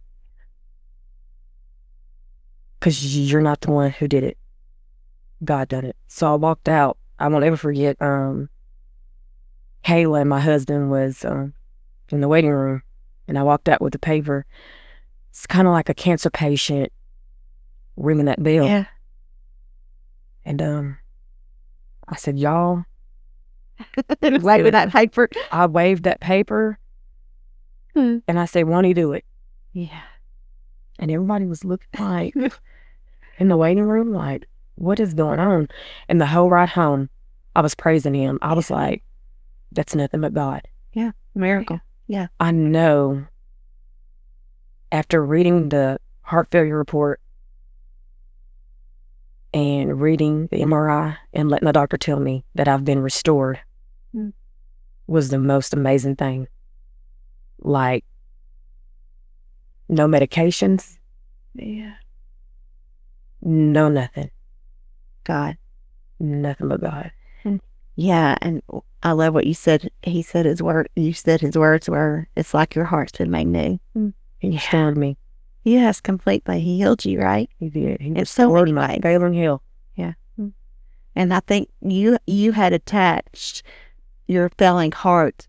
Because you're not the one who did it. God done it. So I walked out. I won't ever forget, Kayla and my husband was in the waiting room, and I walked out with the paper. It's kind of like a cancer patient ringing that bell. Yeah. And I said, y'all. Wave with that paper. I waved that paper, and I said, won't he do it? Yeah. And everybody was looking like, in the waiting room, like, what is going on? And the whole ride home, I was praising him. I was like, that's nothing but God. Yeah. Miracle. Yeah. I know after reading the heart failure report and reading the MRI and letting the doctor tell me that I've been restored was the most amazing thing. Like, no medications. Yeah. No nothing. God. Nothing but God. Yeah, and I love what you said. He said his word. You said his words were, "It's like your heart's been made new." He restored me. Yes, completely. He healed you, right? He did. He It's so restored my failing health. Yeah. And I think you had attached your failing heart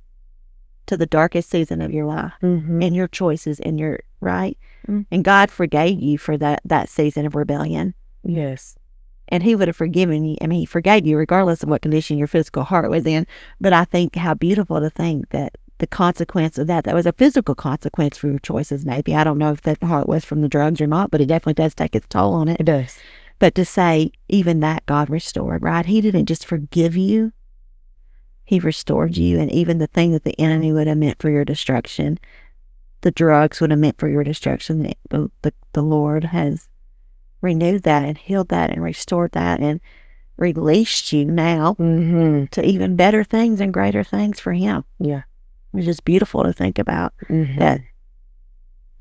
to the darkest season of your life and your choices and your right. And God forgave you for that season of rebellion. Yes. And he would have forgiven you. I mean, he forgave you regardless of what condition your physical heart was in. But I think how beautiful to think that the consequence of that was a physical consequence for your choices, maybe. I don't know if that heart was from the drugs or not, but it definitely does take its toll on it. It does. But to say even that God restored, right? He didn't just forgive you. He restored you. And even the thing that the enemy would have meant for your destruction, the drugs would have meant for your destruction, the Lord has renewed that and healed that and restored that and released you now to even better things and greater things for him. Yeah. It's just beautiful to think about that.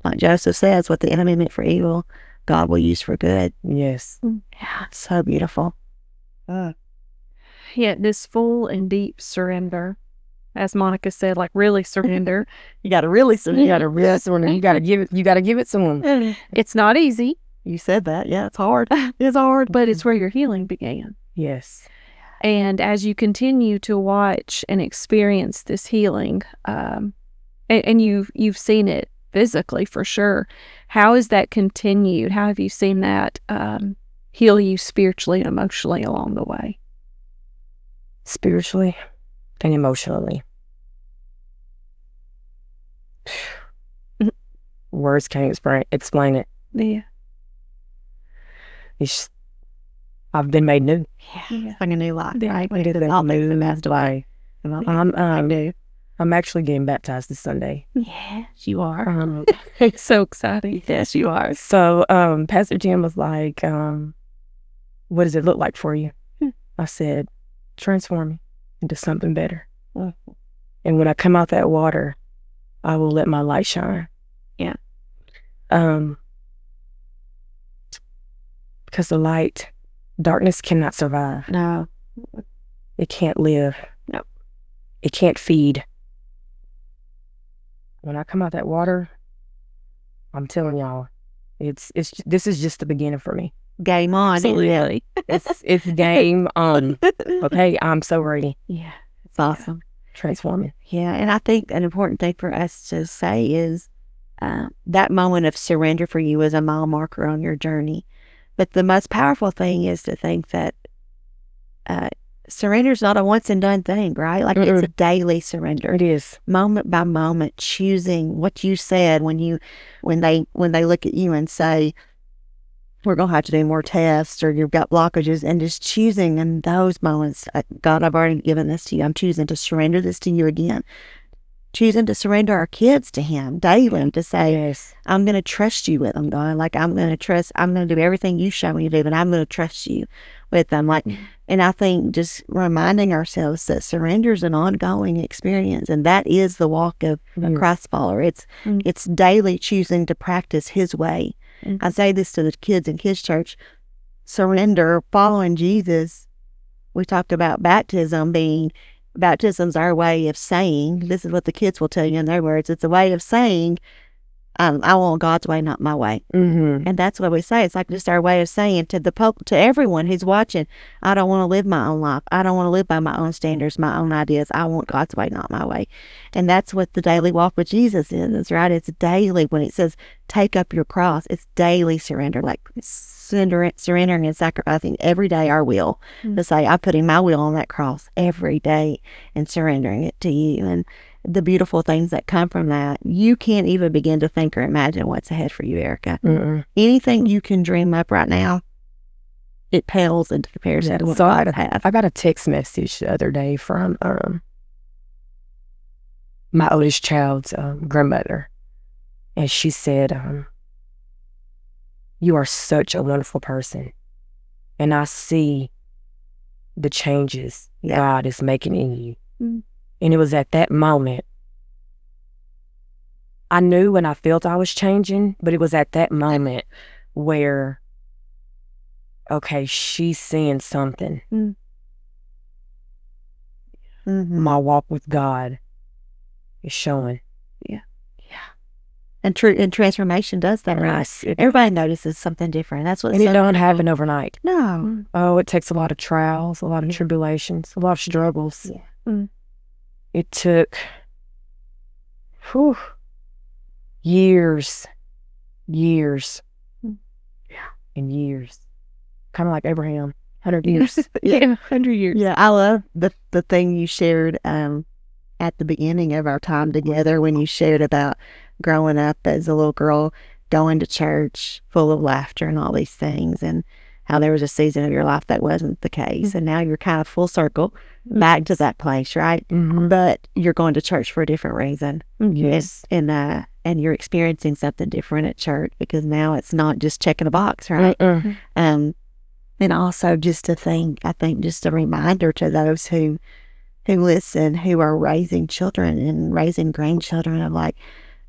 Like Joseph says, what the enemy meant for evil, God will use for good. Yes. Yeah, it's so beautiful. Yeah, this full and deep surrender, as Monica said, like really surrender. You got to really surrender. You got to really surrender. You got to give it. You got to give it someone. It's not easy. You said that. Yeah, it's hard. It's hard. But it's where your healing began. Yes. And as you continue to watch and experience this healing, and you've seen it physically for sure, how has that continued? How have you seen that heal you spiritually and emotionally along the way? Spiritually and emotionally. Words can't explain it. Yeah. I've been made new. It's like a new life, Yeah. right? It is all new and that's why. I'm actually getting baptized this Sunday. Yes, you are. It's so exciting. Yes, you are. So Pastor Jim was like, what does it look like for you? I said, transform me into something better. And when I come out that water, I will let my light shine. Yeah. Because the light, darkness cannot survive. No. It can't live. Nope. It can't feed. When I come out that water, I'm telling y'all, this is just the beginning for me. Game on. Absolutely. It's game on. Okay, I'm so ready. Yeah. It's awesome. Transforming. Yeah. And I think an important thing for us to say is that moment of surrender for you is a mile marker on your journey. But the most powerful thing is to think that surrender is not a once and done thing, right? Like it's a daily surrender. It is. Moment by moment, choosing what you said when they look at you and say, we're going to have to do more tests or you've got blockages, and just choosing in those moments, God, I've already given this to you. I'm choosing to surrender this to you again. Choosing to surrender our kids to Him daily, to say, Yes. I'm going to trust you with them, God. Like I'm going to do everything you show me to do, but I'm going to trust you with them. Like, and I think just reminding ourselves that surrender is an ongoing experience, and that is the walk of a Christ follower. It's daily choosing to practice His way. I say this to the kids in kids church: surrender, following Jesus. We talked about baptism's our way of saying, this is what the kids will tell you in their words, it's a way of saying, I want God's way, not my way. And that's what we say. It's like just our way of saying to to everyone who's watching, I don't want to live my own life. I don't want to live by my own standards, my own ideas. I want God's way, not my way. And that's what the daily walk with Jesus is, right? It's daily. When it says take up your cross, it's daily surrender, like surrendering and sacrificing every day our will to say, I'm putting my will on that cross every day and surrendering it to you. And the beautiful things that come from that, you can't even begin to think or imagine what's ahead for you, Erica. Anything you can dream up right now, it pales into comparison to what God has. I got a text message the other day from my oldest child's grandmother, and she said, you are such a wonderful person, and I see the changes God is making in you. And it was at that moment, I knew when I felt I was changing, but it was at that moment where, okay, she's seeing something. My walk with God is showing. And transformation does that, right? Everybody notices something different. That's what. And it don't happen overnight. No. Oh, it takes a lot of trials, a lot of tribulations, a lot of struggles. It took years and years. Kind of like Abraham, 100 years. 100 years. Yeah, I love the thing you shared at the beginning of our time together when you shared about growing up as a little girl, going to church full of laughter and all these things, and how there was a season of your life that wasn't the case. And now you're kind of full circle back to that place, right? But you're going to church for a different reason. Yes. And you're experiencing something different at church because now it's not just checking a box, right? And also just to think, I think just a reminder to those who listen, who are raising children and raising grandchildren, of like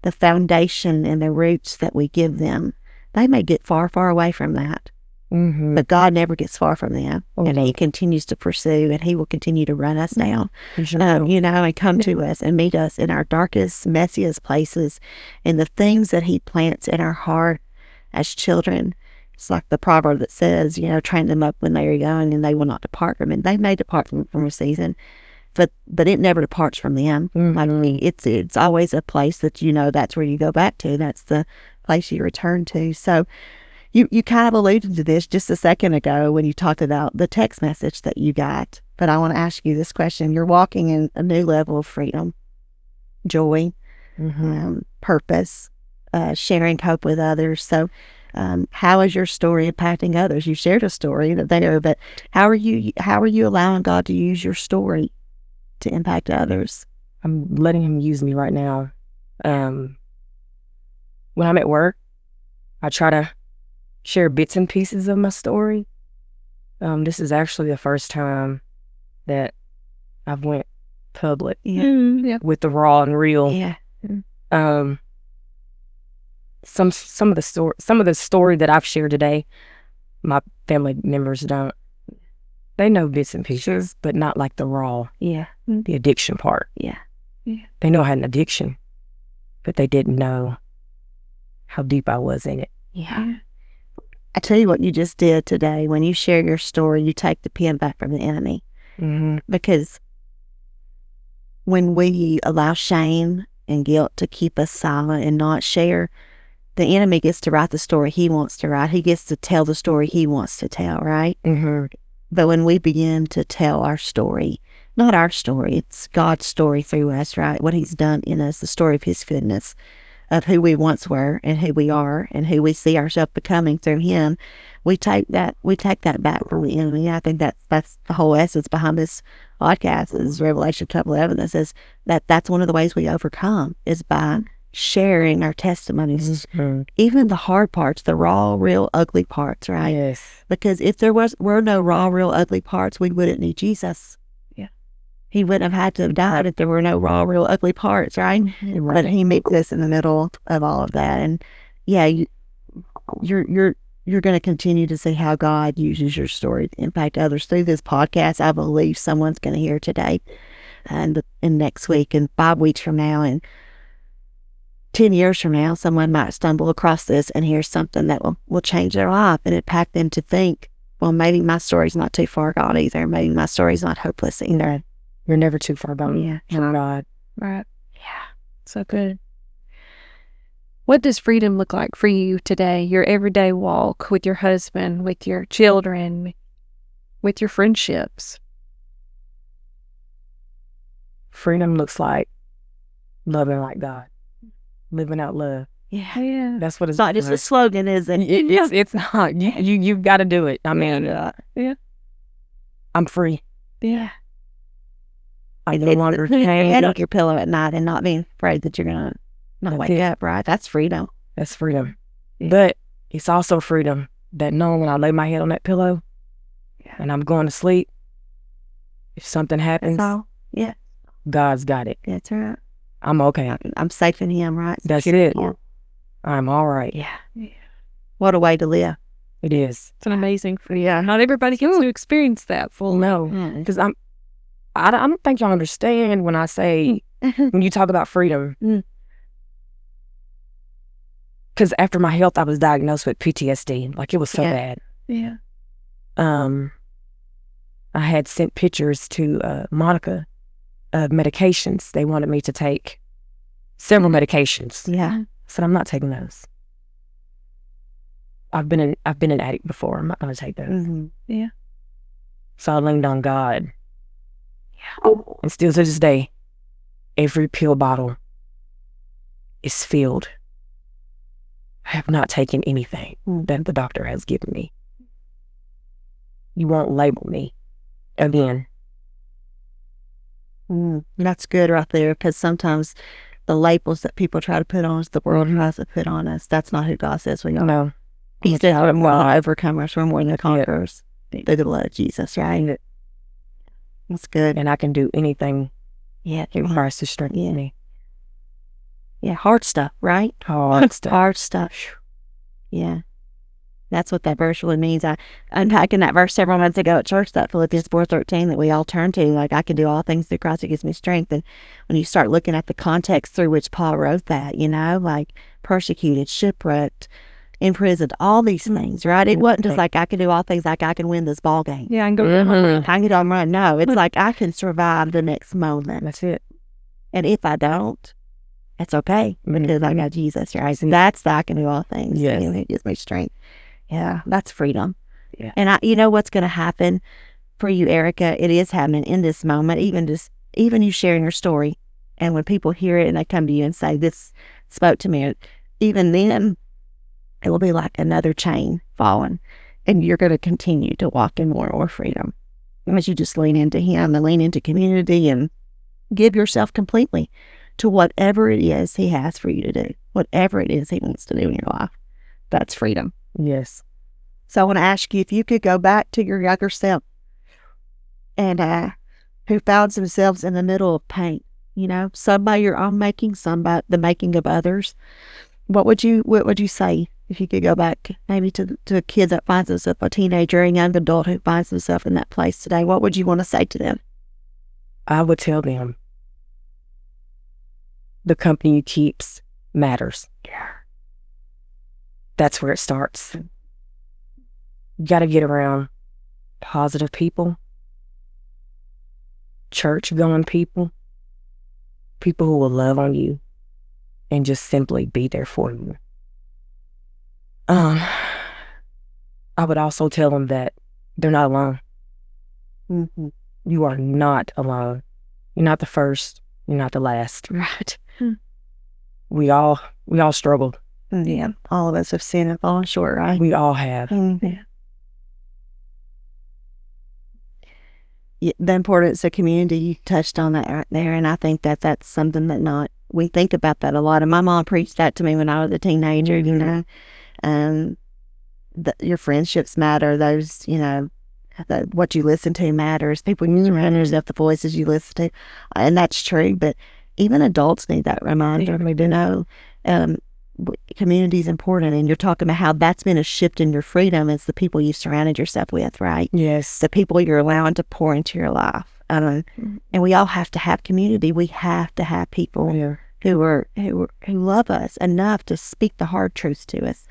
the foundation and the roots that we give them. They may get far, far away from that. But God never gets far from them, and He continues to pursue, and He will continue to run us down, and come to us and meet us in our darkest, messiest places, and the things that He plants in our heart as children. It's like the proverb that says, train them up when they are young, and they will not depart from it. They may depart from a season, but it never departs from them. I mean, it's always a place that that's where you go back to. That's the place you return to. So. You kind of alluded to this just a second ago when you talked about the text message that you got. But I want to ask you this question. You're walking in a new level of freedom, joy, purpose, sharing hope with others. So, how is your story impacting others? You shared a story that they know, but how are you allowing God to use your story to impact others? I'm letting him use me right now. When I'm at work, I try to share bits and pieces of my story. This is actually the first time that I've went public with the raw and real. Yeah. Some of the story that I've shared today, my family members don't. They know bits and pieces, but not like the raw. Yeah. The addiction part. Yeah. They know I had an addiction, but they didn't know how deep I was in it. Yeah. I tell you what you just did today. When you share your story, you take the pen back from the enemy. Because when we allow shame and guilt to keep us silent and not share, the enemy gets to write the story he wants to write. He gets to tell the story he wants to tell, right? But when we begin to tell our story, not our story, it's God's story through us, right? What he's done in us, the story of his goodness, of who we once were and who we are and who we see ourselves becoming through him. We take that back from the enemy. I think that's the whole essence behind this podcast is Revelation 12:11. That says that's one of the ways we overcome is by sharing our testimonies, even the hard parts, the raw, real, ugly parts, right? Yes. Because if there were no raw, real, ugly parts, we wouldn't need Jesus. Yeah. He wouldn't have had to have died if there were no raw, real, ugly parts, right? But he meets us in the middle of all of that. And yeah, you're going to continue to see how God uses your story to impact others through this podcast. I believe someone's going to hear today and next week and 5 weeks from now and 10 years from now, someone might stumble across this and hear something that will change their life and impact them to think, well, maybe my story's not too far gone either. Maybe my story's not hopeless either. You're never too far gone. Yeah. From God. Right. Yeah. So good. What does freedom look like for you today? Your everyday walk with your husband, with your children, with your friendships? Freedom looks like loving like God. Living out love. Yeah. That's what it's not just a slogan, is it? It's not. You've got to do it. I mean, I'm free. Yeah. I no longer head on your pillow at night and not being afraid that you're gonna not wake up, right? That's freedom. That's freedom. Yeah. But it's also freedom that knowing when I lay my head on that pillow and I'm going to sleep, if something happens, God's got it. That's right. I'm okay. I'm safe in him, right? That's it. Yeah. I'm all right. Yeah. What a way to live. It is. It's an amazing freedom. Not everybody gets to experience that full. No. Because I don't think y'all understand when I say, when you talk about freedom. Because after my health, I was diagnosed with PTSD. Like, it was so bad. Yeah. I had sent pictures to Monica of medications. They wanted me to take several medications. Yeah. I said, I'm not taking those. I've been an addict before. I'm not going to take those. Yeah. So I leaned on God. Yeah. And still to this day, every pill bottle is filled. I have not taken anything that the doctor has given me. You won't label me again. That's good right there, because sometimes the labels that people try to put on us, the world tries to put on us, that's not who God says we are. No. He said, overcomers, we're more than conquerors through the blood of Jesus, right? That's good. And I can do anything in Christ to strengthen me. Yeah, hard stuff, right? Hard stuff. Hard stuff. Yeah. That's what that verse really means. I unpacking that verse several months ago at church, that Philippians 4:13 that we all turn to, like, I can do all things through Christ who gives me strength. And when you start looking at the context through which Paul wrote that, like persecuted, shipwrecked, imprisoned, all these things, right? It wasn't just like I can do all things, like I can win this ball game. Yeah, I can go. I can get on run. No, it's like I can survive the next moment. That's it. And if I don't, it's okay, because I got Jesus, right? And that's the I can do all things. Yes. It gives me strength. Yeah, that's freedom. Yeah. And you know what's going to happen for you, Erica? It is happening in this moment. Even you sharing your story And when people hear it and they come to you and say, this spoke to me, even then, it will be like another chain falling. And you're going to continue to walk in more and more freedom. As you just lean into Him and lean into community and give yourself completely to whatever it is He has for you to do, whatever it is He wants to do in your life. That's freedom. Yes. So I want to ask you if you could go back to your younger self and who finds themselves in the middle of pain, some by your own making, some by the making of others. What would you say if you could go back maybe to a kid that finds himself, a teenager, a young adult who finds himself in that place today? What would you want to say to them? I would tell them the company you keep matters. Yeah. That's where it starts. You got to get around positive people, church-going people, people who will love on you and just simply be there for you. I would also tell them that they're not alone. Mm-hmm. You are not alone. You're not the first. You're not the last. Right. We all struggled. Yeah. All of us have sinned and fallen short, right? We all have. Mm-hmm. Yeah, the importance of community, you touched on that right there, and I think that's something that we think about that a lot. And my mom preached that to me when I was a teenager. Your friendships matter. Those, what you listen to matters. People you surround yourself, the voices you listen to, and that's true. But even adults need that reminder. Community is important, and you're talking about how that's been a shift in your freedom. It's the people you've surrounded yourself with, right? Yes. The people you're allowing to pour into your life. And we all have to have community. We have to have people who love us enough to speak the hard truths to us,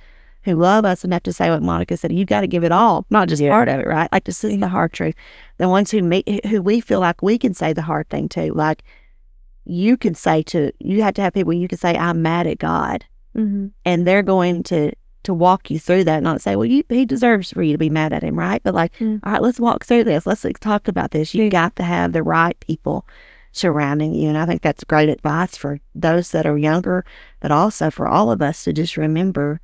who love us enough to say what Monica said, you got to give it all, not just part of it, right? Like, this is the hard truth. The ones who we feel like we can say the hard thing to, like you have to have people you can say, I'm mad at God. Mm-hmm. And they're going to walk you through that, not say, well, he deserves for you to be mad at him, right? But all right, let's walk through this. Let's talk about this. You got to have the right people surrounding you. And I think that's great advice for those that are younger, but also for all of us to just remember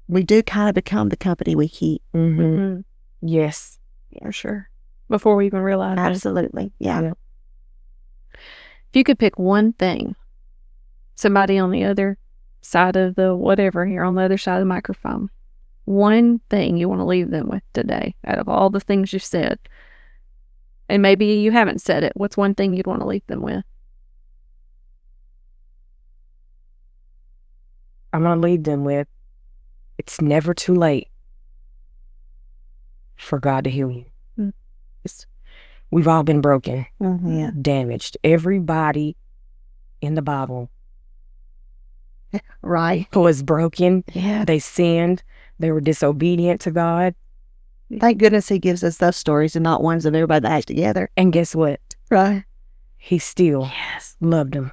we do kind of become the company we keep. Mm-hmm. Mm-hmm. Yes. For sure. Before we even realize it. Absolutely. Yeah. If you could pick one thing, somebody on the other side of the whatever here, on the other side of the microphone, one thing you want to leave them with today out of all the things you've said, and maybe you haven't said it, what's one thing you'd want to leave them with? I'm going to leave them with, it's never too late for God to heal you. Mm. We've all been broken, damaged. Everybody in the Bible Right. was broken. Yeah. They sinned. They were disobedient to God. Thank goodness He gives us those stories and not ones of everybody that acts together. And guess what? Right. He still loved them.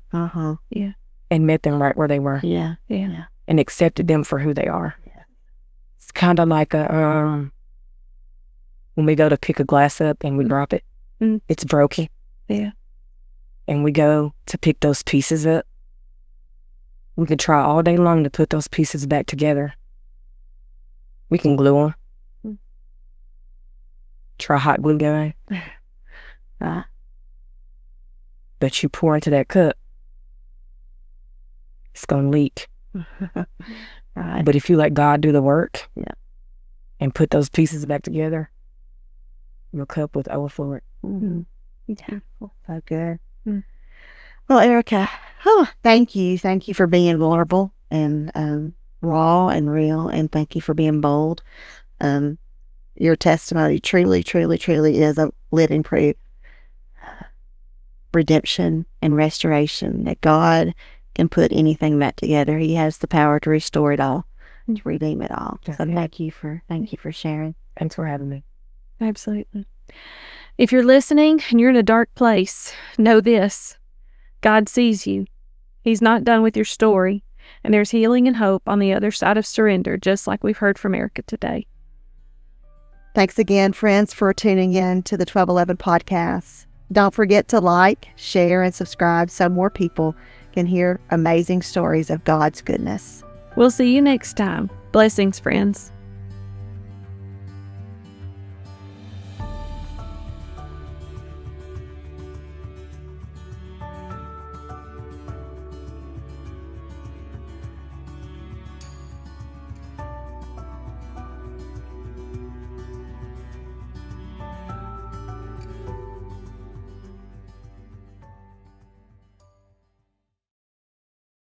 Yeah. And met them right where they were. Yeah. And accepted them for who they are. Yeah. It's kind of like when we go to pick a glass up and we drop it. Mm. It's broken. Yeah. And we go to pick those pieces up. We could try all day long to put those pieces back together. We can glue them. Mm. Try hot glue gun. But you pour into that cup, it's going to leak. Right. But if you let God do the work and put those pieces back together, your cup will overflow. Mm-hmm. Yeah. So good. Mm. Well, Erica, thank you. Thank you for being vulnerable and raw and real, and thank you for being bold. Your testimony truly, truly, truly is a living proof. Redemption and restoration, that God can put anything back together. He has the power to restore it all, to redeem it all. So thank you for sharing. Thanks for having me. Absolutely. If you're listening and you're in a dark place, know this: God sees you. He's not done with your story, and there's healing and hope on the other side of surrender, just like we've heard from Erica today. Thanks again, friends, for tuning in to the 1211 podcast. Don't forget to like, share, and subscribe so more people can hear amazing stories of God's goodness. We'll see you next time. Blessings, friends.